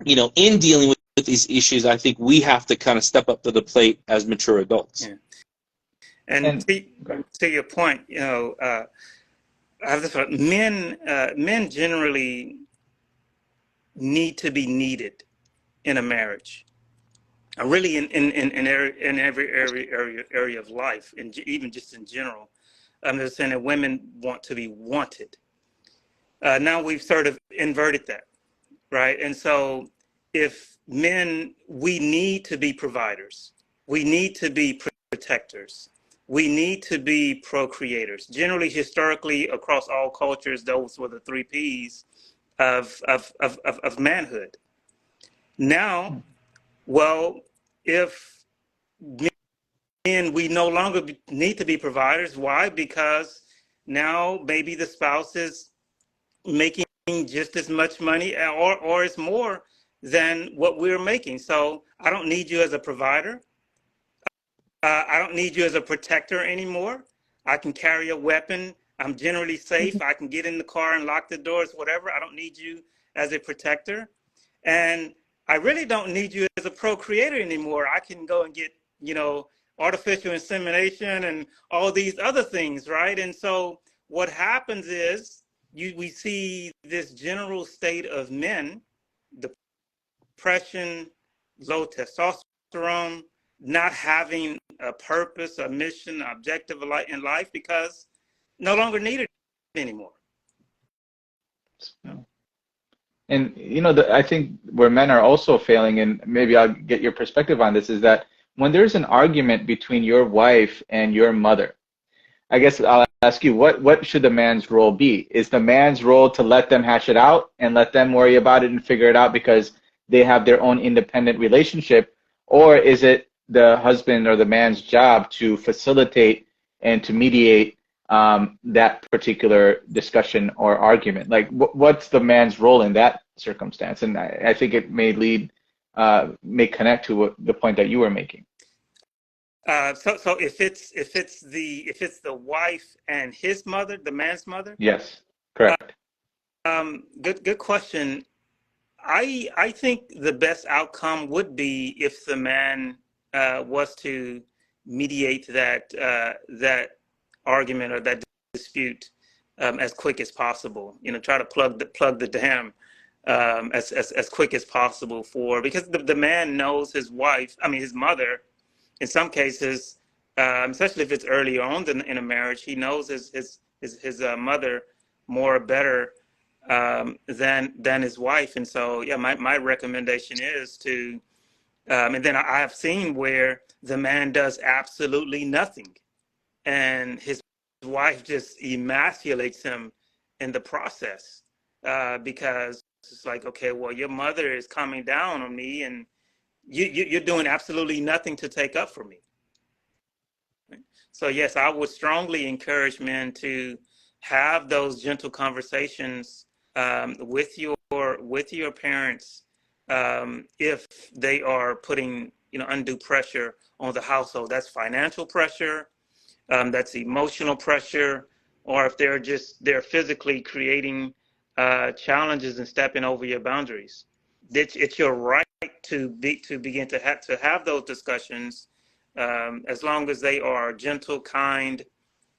in dealing with these issues, I think we have to kind of step up to the plate as mature adults. Yeah. And to your point, I have this one. Men generally need to be needed in a marriage, really in every area of life, and even just in general. I'm just saying that women want to be wanted. Now we've sort of inverted that, right? And so if men, we need to be providers. We need to be protectors. We need to be procreators. Generally, historically, across all cultures, those were the 3 Ps of manhood. Now, well, if men, we no longer need to be providers. Why? Because now maybe the spouse is making just as much money or it's more than what we're making. So I don't need you as a provider. I don't need you as a protector anymore. I can carry a weapon. I'm generally safe. I can get in the car and lock the doors, whatever. I don't need you as a protector. And I really don't need you as a procreator anymore. I can go and get, artificial insemination and all these other things, right? And so what happens is we see this general state of men, depression, low testosterone, not having a purpose, a mission, an objective in life because no longer needed anymore. And I think where men are also failing, and maybe I'll get your perspective on this, is that when there's an argument between your wife and your mother, I guess I'll ask you, what should the man's role be? Is the man's role to let them hash it out and let them worry about it and figure it out because they have their own independent relationship? Or is it the husband or the man's job to facilitate and to mediate that particular discussion or argument? Like, what's the man's role in that circumstance? And I think it may connect to the point that you were making. So if it's the wife and his mother, the man's mother. Yes, correct. Good question. I think the best outcome would be if the man was to mediate that argument or that dispute as quick as possible. Try to plug the dam as quick as possible because the man knows his wife. I mean, his mother. In some cases, especially if it's early on in a marriage, he knows his mother more better than his wife. And so, yeah, my recommendation is to, and then I have seen where the man does absolutely nothing, and his wife just emasculates him in the process because it's like, okay, well, your mother is coming down on me, and you're doing absolutely nothing to take up for me. So yes, I would strongly encourage men to have those gentle conversations with your parents if they are putting undue pressure on the household. That's financial pressure, that's emotional pressure, or if they're physically creating challenges and stepping over your boundaries. It's your right to begin to have those discussions, as long as they are gentle, kind,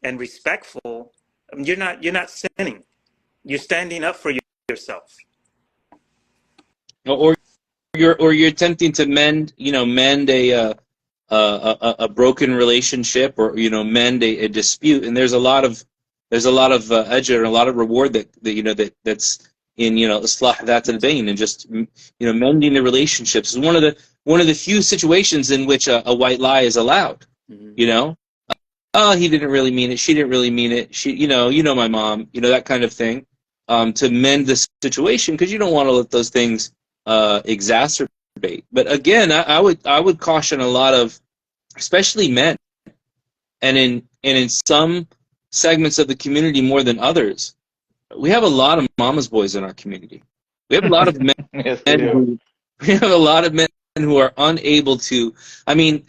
and respectful. You're not sinning. You're standing up for yourself. Or you're attempting to mend a broken relationship, or mend a dispute, and there's a lot of ajr and a lot of reward that's islah that al-bayn, and just mending the relationships is one of the few situations in which a white lie is allowed. Oh, he didn't really mean it, she didn't really mean it, she my mom, that kind of thing, to mend the situation, because you don't want to let those things exacerbate. But again, I would caution a lot of, especially men, and in some segments of the community more than others. We have a lot of mama's boys in our community. We have a lot of men. Yes, we do. We have a lot of men who are unable to. I mean,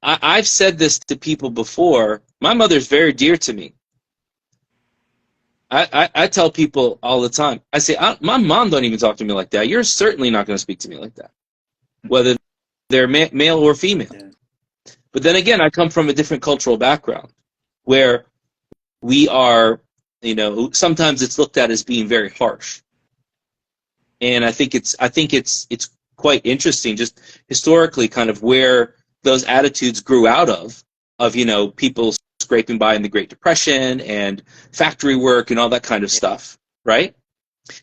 I've said this to people before. My mother's very dear to me. I tell people all the time. I say, my mom don't even talk to me like that. You're certainly not going to speak to me like that, whether they're male or female. Yeah. But then again, I come from a different cultural background, where we are, sometimes it's looked at as being very harsh. And I think it's quite interesting, just historically, kind of where those attitudes grew out of people scraping by in the Great Depression and factory work and all that kind of stuff, right?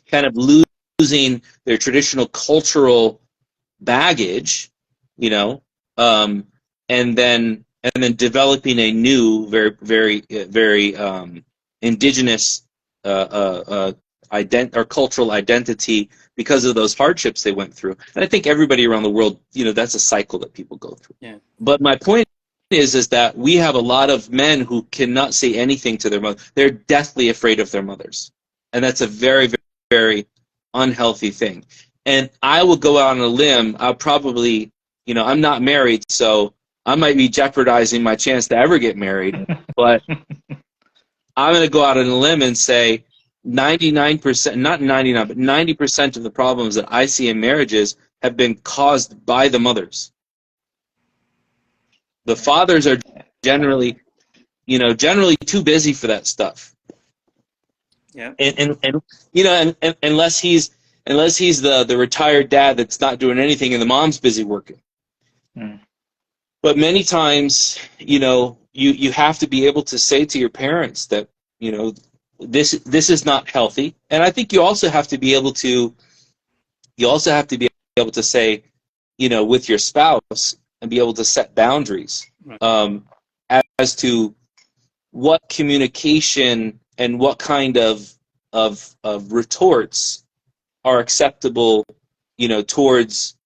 Kind of losing their traditional cultural baggage, and then developing a new, very, very, very indigenous or cultural identity because of those hardships they went through. And I think everybody around the world, that's a cycle that people go through. Yeah. But my point is that we have a lot of men who cannot say anything to their mother. They're deathly afraid of their mothers. And that's a very, very, very unhealthy thing. And I will go out on a limb. I'll probably, I'm not married, so I might be jeopardizing my chance to ever get married. But I'm going to go out on a limb and say 99%, not 99, but 90% of the problems that I see in marriages have been caused by the mothers. The fathers are generally too busy for that stuff. Yeah. And unless he's the retired dad that's not doing anything and the mom's busy working. Mm. But many times, you have to be able to say to your parents that, this is not healthy. And I think you also have to be able to say, with your spouse, and be able to set boundaries as to what communication and what kind of retorts are acceptable, towards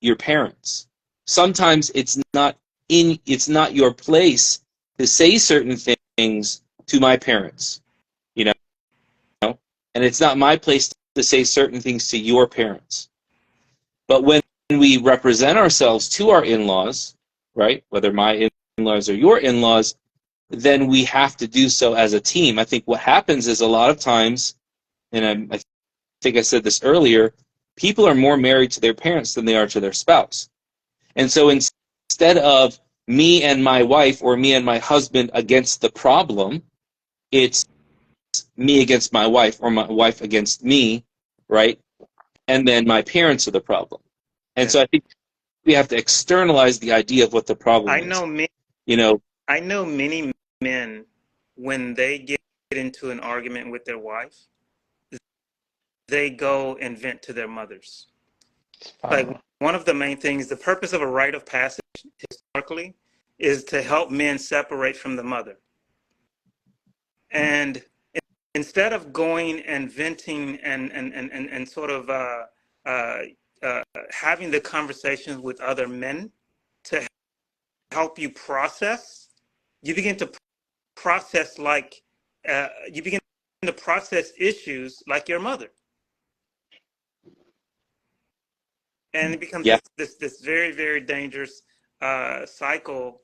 your parents. Sometimes it's not your place to say certain things to my parents, and it's not my place to say certain things to your parents. But when we represent ourselves to our in-laws, right, whether my in-laws or your in-laws, then we have to do so as a team. I think what happens is a lot of times, and I think I said this earlier, people are more married to their parents than they are to their spouse. And so instead of me and my wife or me and my husband against the problem, it's me against my wife or my wife against me, right? And then my parents are the problem. And so I think we have to externalize the idea of what the problem is. I know many men, when they get into an argument with their wife, they go and vent to their mothers. Like, one of the main things, the purpose of a rite of passage historically is to help men separate from the mother. And instead of going and venting and sort of having the conversations with other men to help you process, you begin to process issues like your mother. And it becomes this very, very dangerous cycle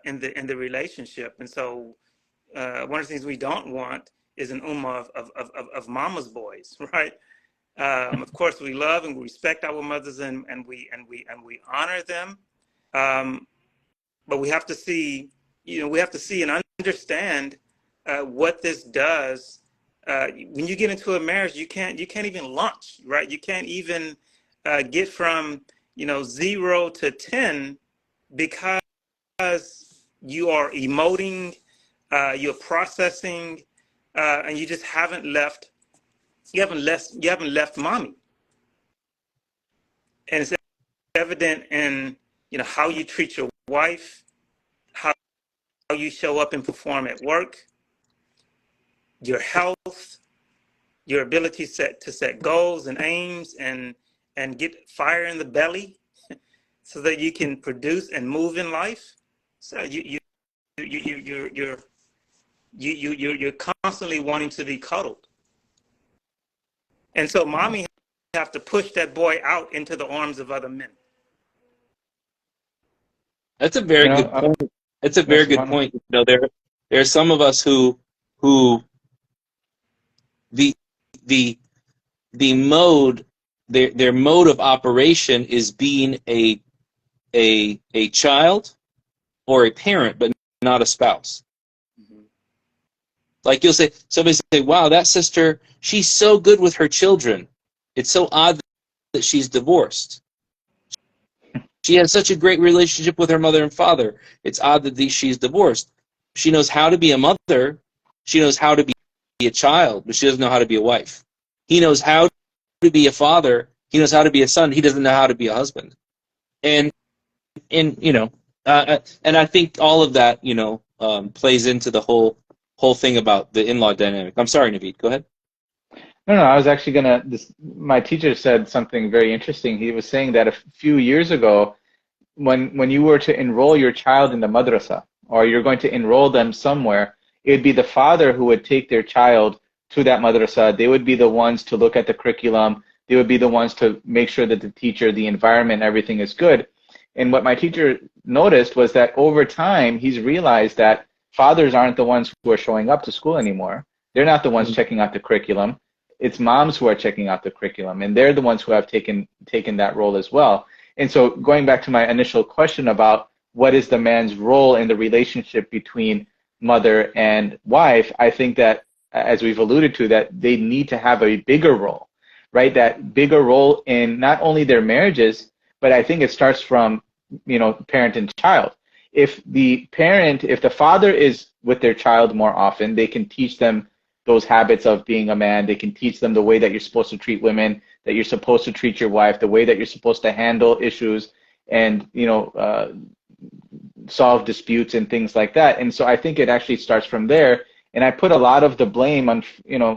in the relationship. And so one of the things we don't want is an ummah of mama's boys, right? Of course, we love and we respect our mothers and we honor them, but we have to see and understand what this does. When you get into a marriage, you can't even launch, right? You can't even get from 0 to 10 because you are emoting, you're processing, and you just haven't left you haven't left mommy, and it's evident in how you treat your wife, how you show up and perform at work, your health, your ability to set goals and aims, and get fire in the belly so that you can produce and move in life. So you're constantly wanting to be cuddled, and so mommy have to push that boy out into the arms of other men. That's a very good point. It's a very good point. There are some of us who the mode their mode of operation is being a child or a parent, but not a spouse. Mm-hmm. Like somebody say, "Wow, that sister, she's so good with her children. It's so odd that she's divorced. She has such a great relationship with her mother and father. It's odd that she's divorced. She knows how to be a mother. She knows how to be a child, but she doesn't know how to be a wife. He knows how to be a father. He knows how to be a son. He doesn't know how to be a husband." And I think all of that plays into the whole thing about the in-law dynamic. I'm sorry, Naveed. Go ahead. No, I was actually my teacher said something very interesting. He was saying that a few years ago, when you were to enroll your child in the madrasa, or you're going to enroll them somewhere, it'd be the father who would take their child to that madrasa. They would be the ones to look at the curriculum. They would be the ones to make sure that the teacher, the environment, everything is good. And what my teacher noticed was that over time, he's realized that fathers aren't the ones who are showing up to school anymore. They're not the ones checking out the curriculum. It's moms who are checking out the curriculum, and they're the ones who have taken that role as well. And so going back to my initial question about what is the man's role in the relationship between mother and wife, I think that, as we've alluded to, that they need to have a bigger role, right? That bigger role in not only their marriages, but I think it starts from, parent and child. If the father is with their child more often, they can teach them those habits of being a man. They can teach them the way that you're supposed to treat women, that you're supposed to treat your wife, the way that you're supposed to handle issues and, solve disputes and things like that. And so I think it actually starts from there. And I put a lot of the blame on,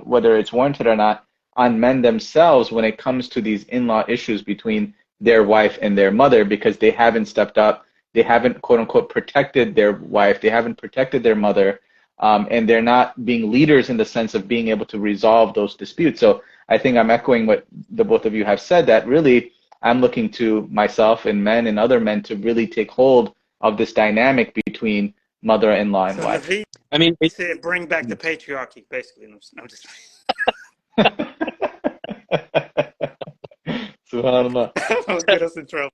whether it's warranted or not, on men themselves when it comes to these in-law issues between their wife and their mother, because they haven't stepped up. They haven't, quote unquote, protected their wife. They haven't protected their mother. And they're not being leaders in the sense of being able to resolve those disputes. So I think I'm echoing what the both of you have said, that really I'm looking to myself and men and other men to really take hold of this dynamic between mother-in-law and wife. Naveed, I mean, he said bring back the patriarchy, basically. I'm just SubhanAllah. I'll get us in trouble.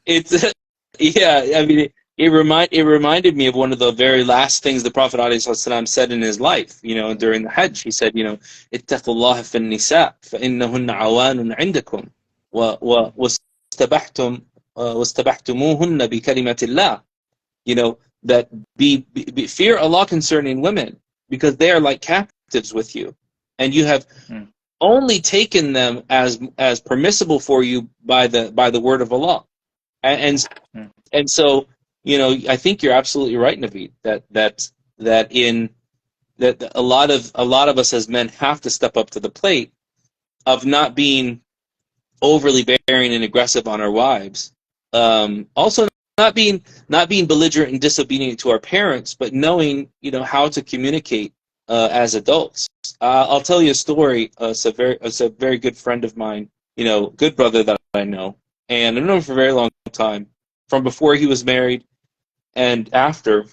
it's yeah. I mean, it reminded me of one of the very last things the Prophet ﷺ said in his life. During the Hajj, he said, "Ittaqullaha fi an-nisa fa innahunna awanun 'indakum wa wastabahtum wastabahtumuhunna bi kalimatillah." That be fear Allah concerning women, because they are like captives with you, and you have only taken them as permissible for you by the word of Allah, and so I think you're absolutely right, Naveed, that a lot of us as men have to step up to the plate of not being overly bearing and aggressive on our wives. Also, not being belligerent and disobedient to our parents, but knowing how to communicate as adults. I'll tell you a story. It's a very good friend of mine, good brother that I know, and I've known him for a very long time, from before he was married and after.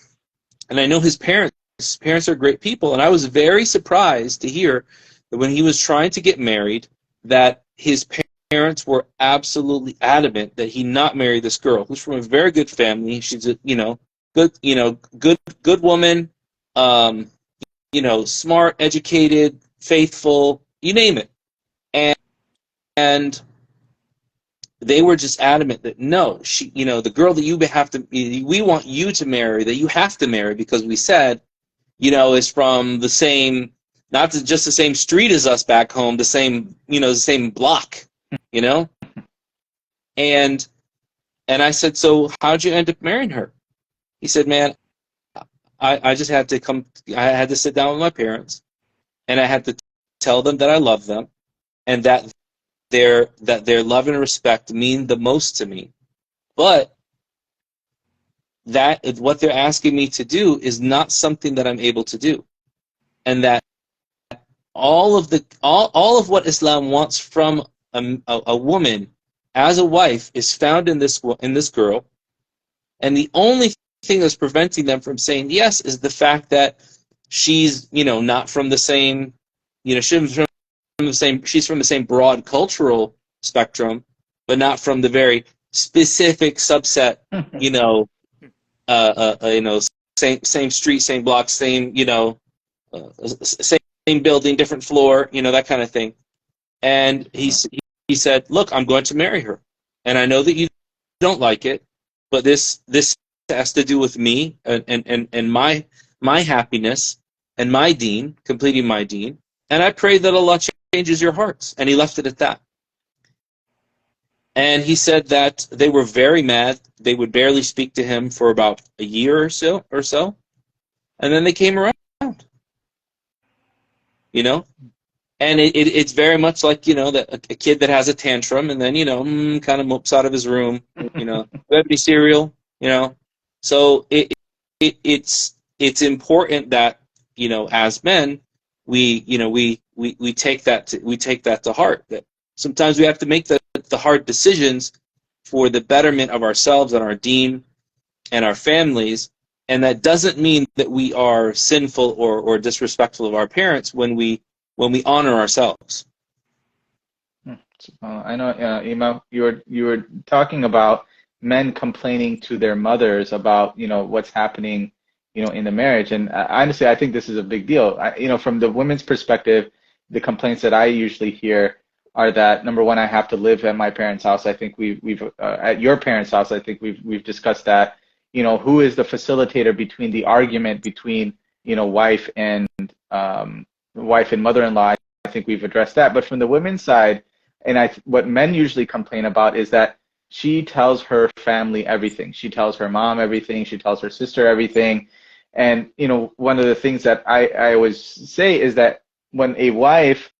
And I know his parents. His parents are great people, and I was very surprised to hear that when he was trying to get married, that his parents were absolutely adamant that he not marry this girl, who's from a very good family. She's a good woman, smart, educated, faithful, you name it. And they were just adamant that no, she, the girl that we want you to marry, that you have to marry, because we said, is from the same not just the same street as us back home, the same, the same block, you know? And I said, so how'd you end up marrying her? He said, man, I just had to I had to sit down with my parents, and I had to tell them that I love them, and that their love and respect mean the most to me. But that what they're asking me to do is not something that I'm able to do. And that all of what Islam wants from a woman as a wife is found in this girl, and the only thing that's preventing them from saying yes is the fact that she's not from the same, she's from the same broad cultural spectrum, but not from the very specific subset, same street, same block, same same building, different floor, that kind of thing. And he said, look, I'm going to marry her, and I know that you don't like it, but this has to do with me and my happiness and my deen, completing my deen, and I pray that Allah changes your hearts. And he left it at that. And he said that they were very mad. They would barely speak to him for about a year or so, and then they came around. And it's very much like, that a kid that has a tantrum and then, kind of mopes out of his room, do you have any cereal, So it's important that, as men, we take that to heart, that sometimes we have to make the hard decisions for the betterment of ourselves and our deen and our families. And that doesn't mean that we are sinful or disrespectful of our parents when we honor ourselves. I know, Ima, you were talking about men complaining to their mothers about what's happening in the marriage, and honestly, I think this is a big deal. From the women's perspective, the complaints that I usually hear are that, number one, I have to live at my parents' house. I think we've at your parents' house. I think we've discussed that. Who is the facilitator between the argument between wife and mother-in-law? I think we've addressed that. But from the women's side, and what men usually complain about is that she tells her family everything. She tells her mom everything. She tells her sister everything. And one of the things that I always say is that when a wife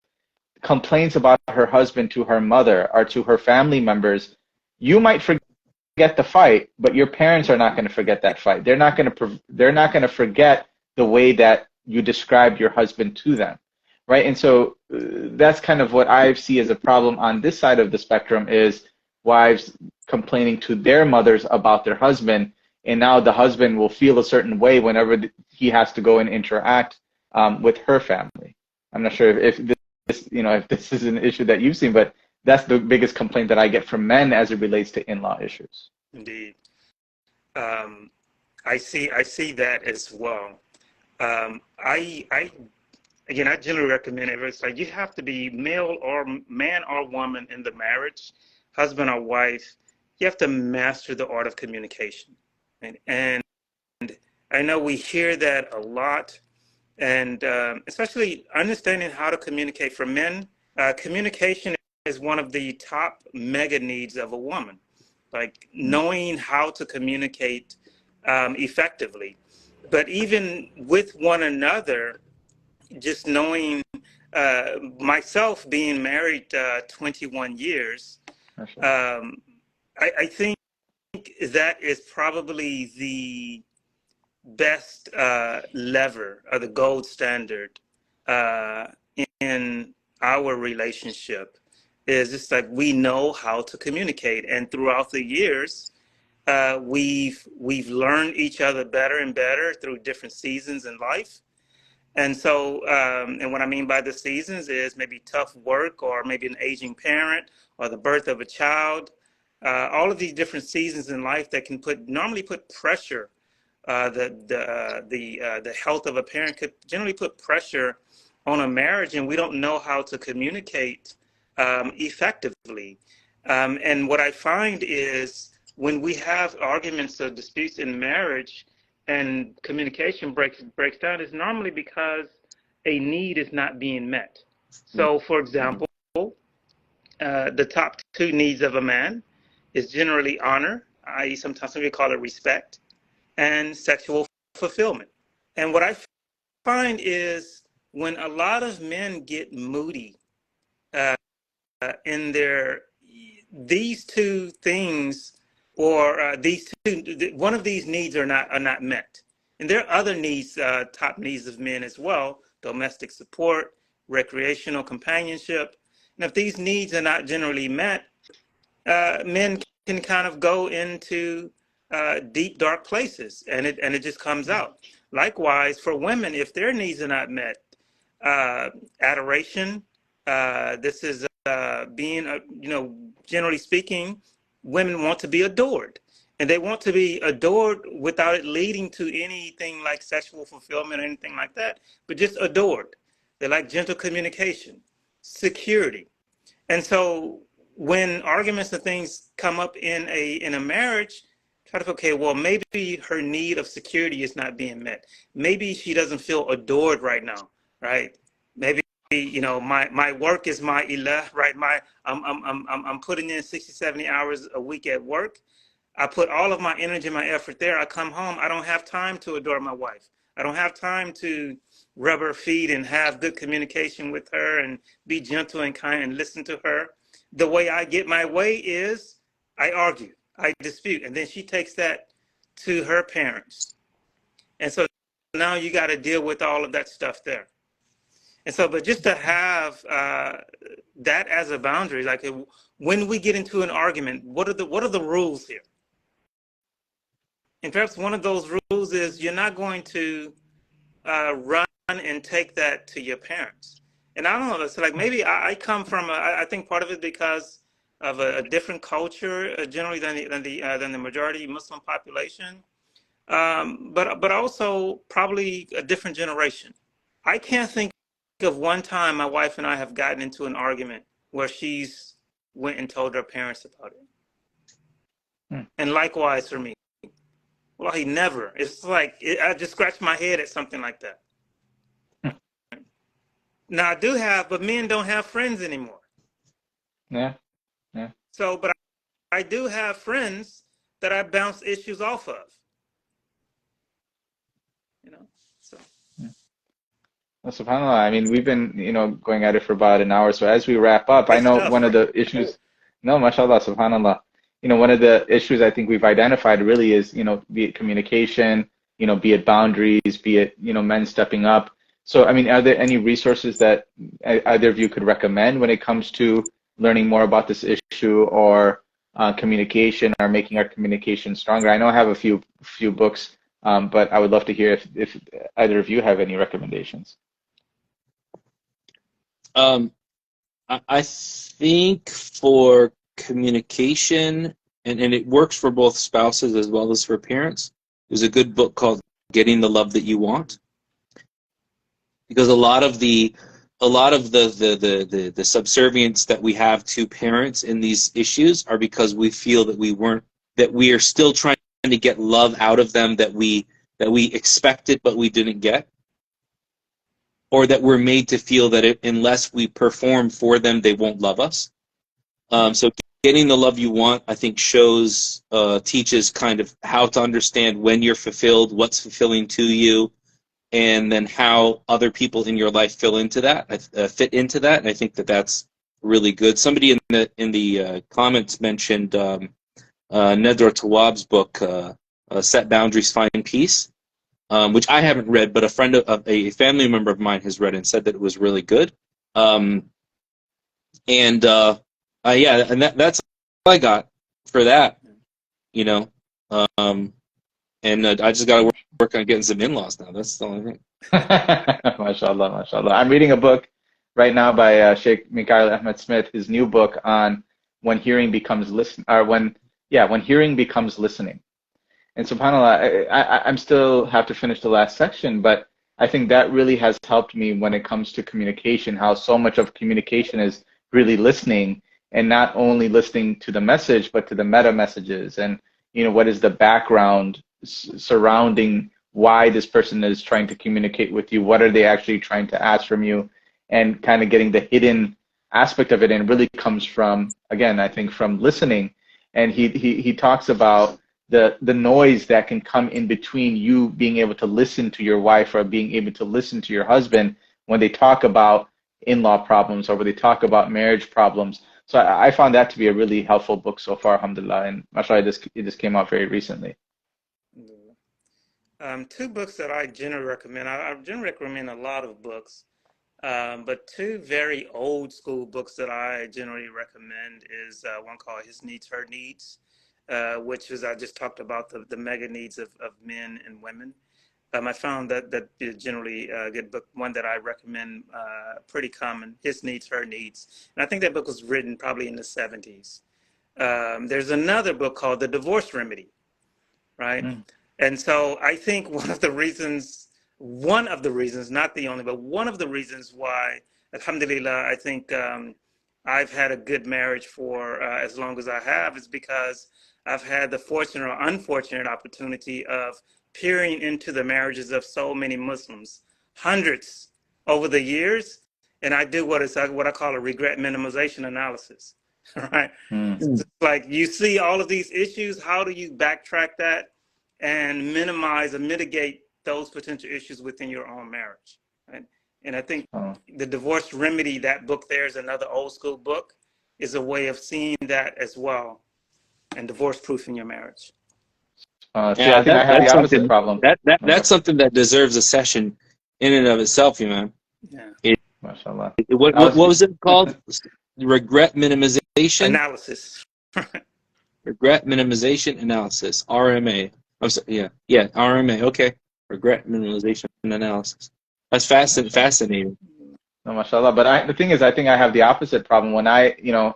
complains about her husband to her mother or to her family members, you might forget the fight, but your parents are not going to forget that fight. They're not going to forget the way that you described your husband to them, right? And so that's kind of what I see as a problem on this side of the spectrum, is wives complaining to their mothers about their husband, and now the husband will feel a certain way whenever he has to go and interact with her family. I'm not sure if this is an issue that you've seen, but that's the biggest complaint that I get from men as it relates to in-law issues. Indeed. I see that as well. I generally recommend it. It's like you have to be male or man or woman in the marriage, husband or wife. You have to master the art of communication. And I know we hear that a lot, and especially understanding how to communicate for men. Communication is one of the top mega needs of a woman, like knowing how to communicate effectively. But even with one another, just knowing, myself being married 21 years, I think that is probably the best lever or the gold standard in our relationship, is just like we know how to communicate. And throughout the years, we've learned each other better and better through different seasons in life. And so, and what I mean by the seasons is maybe tough work, or maybe an aging parent, or the birth of a child. All of these different seasons in life that can normally put pressure. The health of a parent could generally put pressure on a marriage, and we don't know how to communicate effectively. And what I find is when we have arguments or disputes in marriage, and communication breaks down, is normally because a need is not being met. So, for example, the top two needs of a man is generally honor, i.e., sometimes we call it respect, and sexual fulfillment. And what I find is when a lot of men get moody uh, in their these two things, or these two, one of these needs are not met, and there are other needs, top needs of men as well: domestic support, recreational companionship. And if these needs are not generally met, men can kind of go into deep, dark places, and it just comes out. Likewise, for women, if their needs are not met, adoration. This is being, generally speaking, women want to be adored, and they want to be adored without it leading to anything like sexual fulfillment or anything like that, but just adored. They like gentle communication, security, and so when arguments and things come up in a marriage, try to, okay, well, maybe her need of security is not being met. Maybe she doesn't feel adored right now, right? Maybe, my work is my ilah, right? I'm putting in 60, 70 hours a week at work. I put all of my energy, my effort there. I come home, I don't have time to adore my wife. I don't have time to rub her feet and have good communication with her and be gentle and kind and listen to her. The way I get my way is I argue, I dispute, and then she takes that to her parents. And so now you got to deal with all of that stuff there. And so, but just to have that as a boundary, like when we get into an argument, what are the rules here? And perhaps one of those rules is you're not going to run and take that to your parents. And I don't know, it's like maybe I come from, I think part of it because of a different culture generally than the majority Muslim population, but also probably a different generation. I can't think of one time my wife and I have gotten into an argument where she's went and told her parents about it. And likewise for me. Well, he never. It's like I just scratch my head at something like that. Now I do have, but men don't have friends anymore. Yeah, yeah. So, but I do have friends that I bounce issues off of. So. Well, subhanAllah, I mean, we've been, going at it for about an hour. So as we wrap up, I know one of the issues, no, mashallah, subhanAllah, one of the issues I think we've identified really is, be it communication, be it boundaries, be it, men stepping up. So, I mean, are there any resources that either of you could recommend when it comes to learning more about this issue or communication or making our communication stronger? I know I have a few books, but I would love to hear if either of you have any recommendations. I think for communication, and it works for both spouses as well as for parents, there's a good book called Getting the Love That You Want. Because a lot of the subservience that we have to parents in these issues are because we feel that we are still trying to get love out of them that we expected but we didn't get, or that we're made to feel that unless we perform for them, they won't love us. So Getting the Love You Want, I think, teaches kind of how to understand when you're fulfilled, what's fulfilling to you, and then how other people in your life fit into that. And I think that that's really good. Somebody in the comments mentioned Nedra Tawwab's book, Set Boundaries, Find Peace, which I haven't read, but a family member of mine has read and said that it was really good. And that's all I got for that, And I just got to work on getting some in-laws now. That's the only thing. MashaAllah, MashaAllah. I'm reading a book right now by Sheikh Mikhail Ahmed Smith, his new book on when hearing becomes when hearing becomes listening. And subhanAllah, I'm still have to finish the last section, but I think that really has helped me when it comes to communication, how so much of communication is really listening, and not only listening to the message, but to the meta messages and, what is the background surrounding why this person is trying to communicate with you. What are they actually trying to ask from you? And kind of getting the hidden aspect of it. And really comes from, again, I think from listening. And he talks about the noise that can come in between you being able to listen to your wife or being able to listen to your husband when they talk about in-law problems or when they talk about marriage problems. So I found that to be a really helpful book so far, alhamdulillah. And mashallah, it just came out very recently. Two books that I generally recommend. I generally recommend a lot of books, but two very old school books that I generally recommend is one called His Needs, Her Needs, which is, I just talked about the mega needs of men and women. I found that is generally a good book, one that I recommend, pretty common, His Needs, Her Needs. And I think that book was written probably in the 70s. There's another book called The Divorce Remedy, right? Mm. And so I think one of the reasons, not the only, but one of the reasons why, alhamdulillah, I think I've had a good marriage for as long as I have is because I've had the fortunate or unfortunate opportunity of peering into the marriages of so many Muslims, hundreds over the years, and I do what I call a regret minimization analysis, right? Mm. So it's like you see all of these issues, how do you backtrack that and minimize or mitigate those potential issues within your own marriage, right? And I think The Divorce Remedy, that book there is another old school book, is a way of seeing that as well, and divorce proof in your marriage. See, I think I have the opposite problem. That's something that deserves a session in and of itself, you man. Yeah. MashaAllah. What was it called? Regret minimization? Analysis. Regret minimization analysis. RMA. I'm sorry, yeah, RMA. Okay. Regret minimization analysis. That's fascinating. No, mashallah. But the thing is, I think I have the opposite problem. When I'm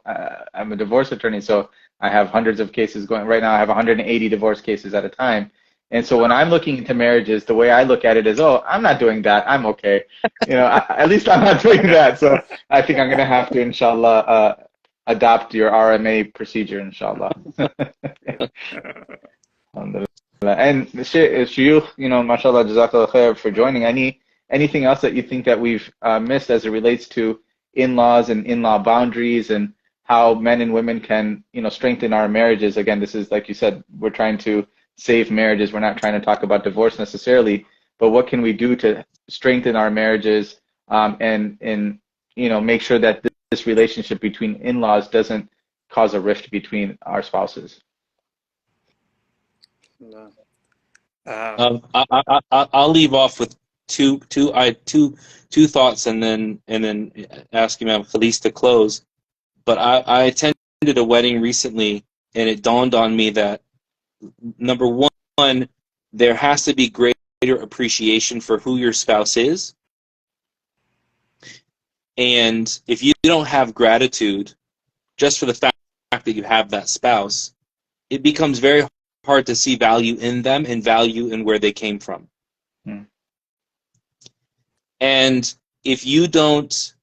a divorce attorney, so I have hundreds of cases going. Right now, I have 180 divorce cases at a time. And so when I'm looking into marriages, the way I look at it is, oh, I'm not doing that. I'm okay. At least I'm not doing that. So I think I'm going to have to, inshallah, adopt your RMA procedure, inshallah. And Shuyukh, mashallah, jazakallah khair for joining. Anything else that you think that we've missed as it relates to in-laws and in-law boundaries and how men and women can, strengthen our marriages? Again, this is, like you said, we're trying to save marriages. We're not trying to talk about divorce necessarily, but what can we do to strengthen our marriages and make sure that this relationship between in-laws doesn't cause a rift between our spouses? I'll leave off with two thoughts and then ask Imam Khalis to close. But I attended a wedding recently, and it dawned on me that number one, there has to be greater appreciation for who your spouse is. And if you don't have gratitude just for the fact that you have that spouse, it becomes very hard to see value in them and value in where they came from. And if you don't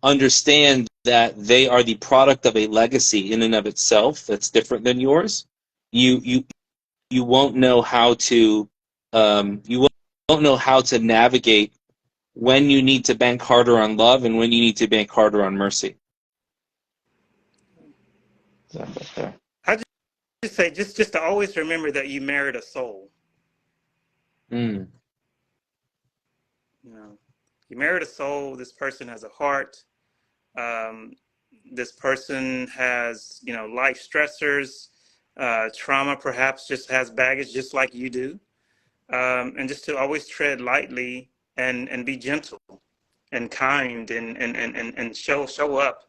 understand that they are the product of a legacy in and of itself that's different than yours, you won't know how to navigate when you need to bank harder on love and when you need to bank harder on mercy. I just say just to always remember that you married a soul. You married a soul. This person has a heart. This person has, life stressors, trauma, perhaps just has baggage just like you do. And just to always tread lightly and be gentle and kind and show up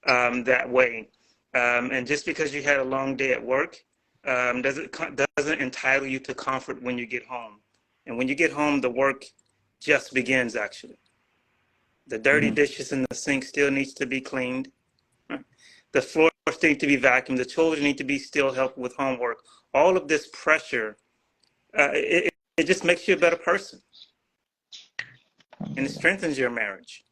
that way. And just because you had a long day at work doesn't entitle you to comfort when you get home. And when you get home, the work just begins, actually. The dirty dishes in the sink still needs to be cleaned. The floors need to be vacuumed. The children need to be still helped with homework. All of this pressure, it just makes you a better person. And it strengthens your marriage.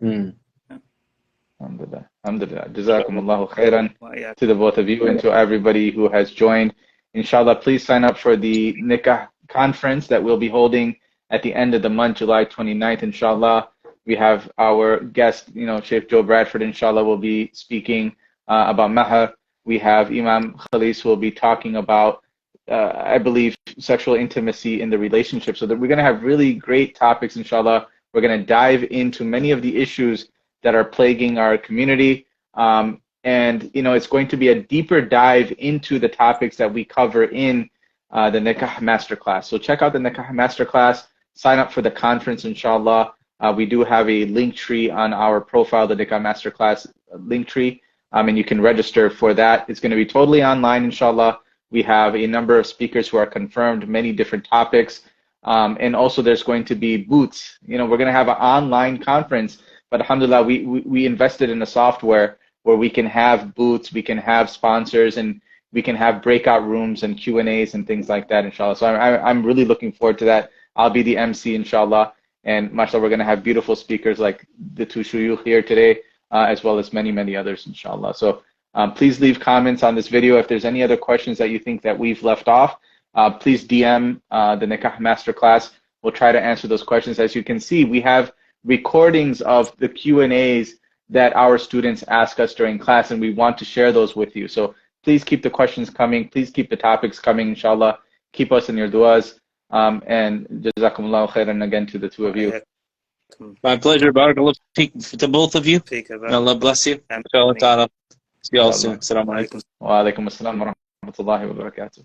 Alhamdulillah. Alhamdulillah. Jazakumullahu khairan to the both of you and to everybody who has joined. Inshallah, please sign up for the nikah conference that we'll be holding at the end of the month, July 29th, inshallah. We have our guest, Sheikh Joe Bradford, inshallah, will be speaking about Mahar. We have Imam Khalis who will be talking about, I believe, sexual intimacy in the relationship. So that we're going to have really great topics, inshallah. We're going to dive into many of the issues that are plaguing our community. And, it's going to be a deeper dive into the topics that we cover in the Nikah Masterclass. So check out the Nikah Masterclass. Sign up for the conference, inshallah. We do have a link tree on our profile, the Nikah Masterclass link tree, and you can register for that. It's going to be totally online, inshallah. We have a number of speakers who are confirmed, many different topics, and also there's going to be booths. We're going to have an online conference, but alhamdulillah, we invested in a software where we can have booths, we can have sponsors, and we can have breakout rooms and Q&As and things like that, inshallah. So I'm really looking forward to that. I'll be the MC, inshallah. And mashallah, we're going to have beautiful speakers like the two shuyukh here today, as well as many, many others, inshallah. So please leave comments on this video. If there's any other questions that you think that we've left off, please DM the Nikah Masterclass. We'll try to answer those questions. As you can see, we have recordings of the Q&As that our students ask us during class, and we want to share those with you. So please keep the questions coming. Please keep the topics coming, inshallah. Keep us in your du'as. And jazakumullahu khairan again to the two of you. My pleasure. Barakallah to both of you. Allah bless you. Inshallah ta'ala. See you all soon. Assalamu alaikum. Wa alaikum assalam wa rahmatullahi wa barakatuh.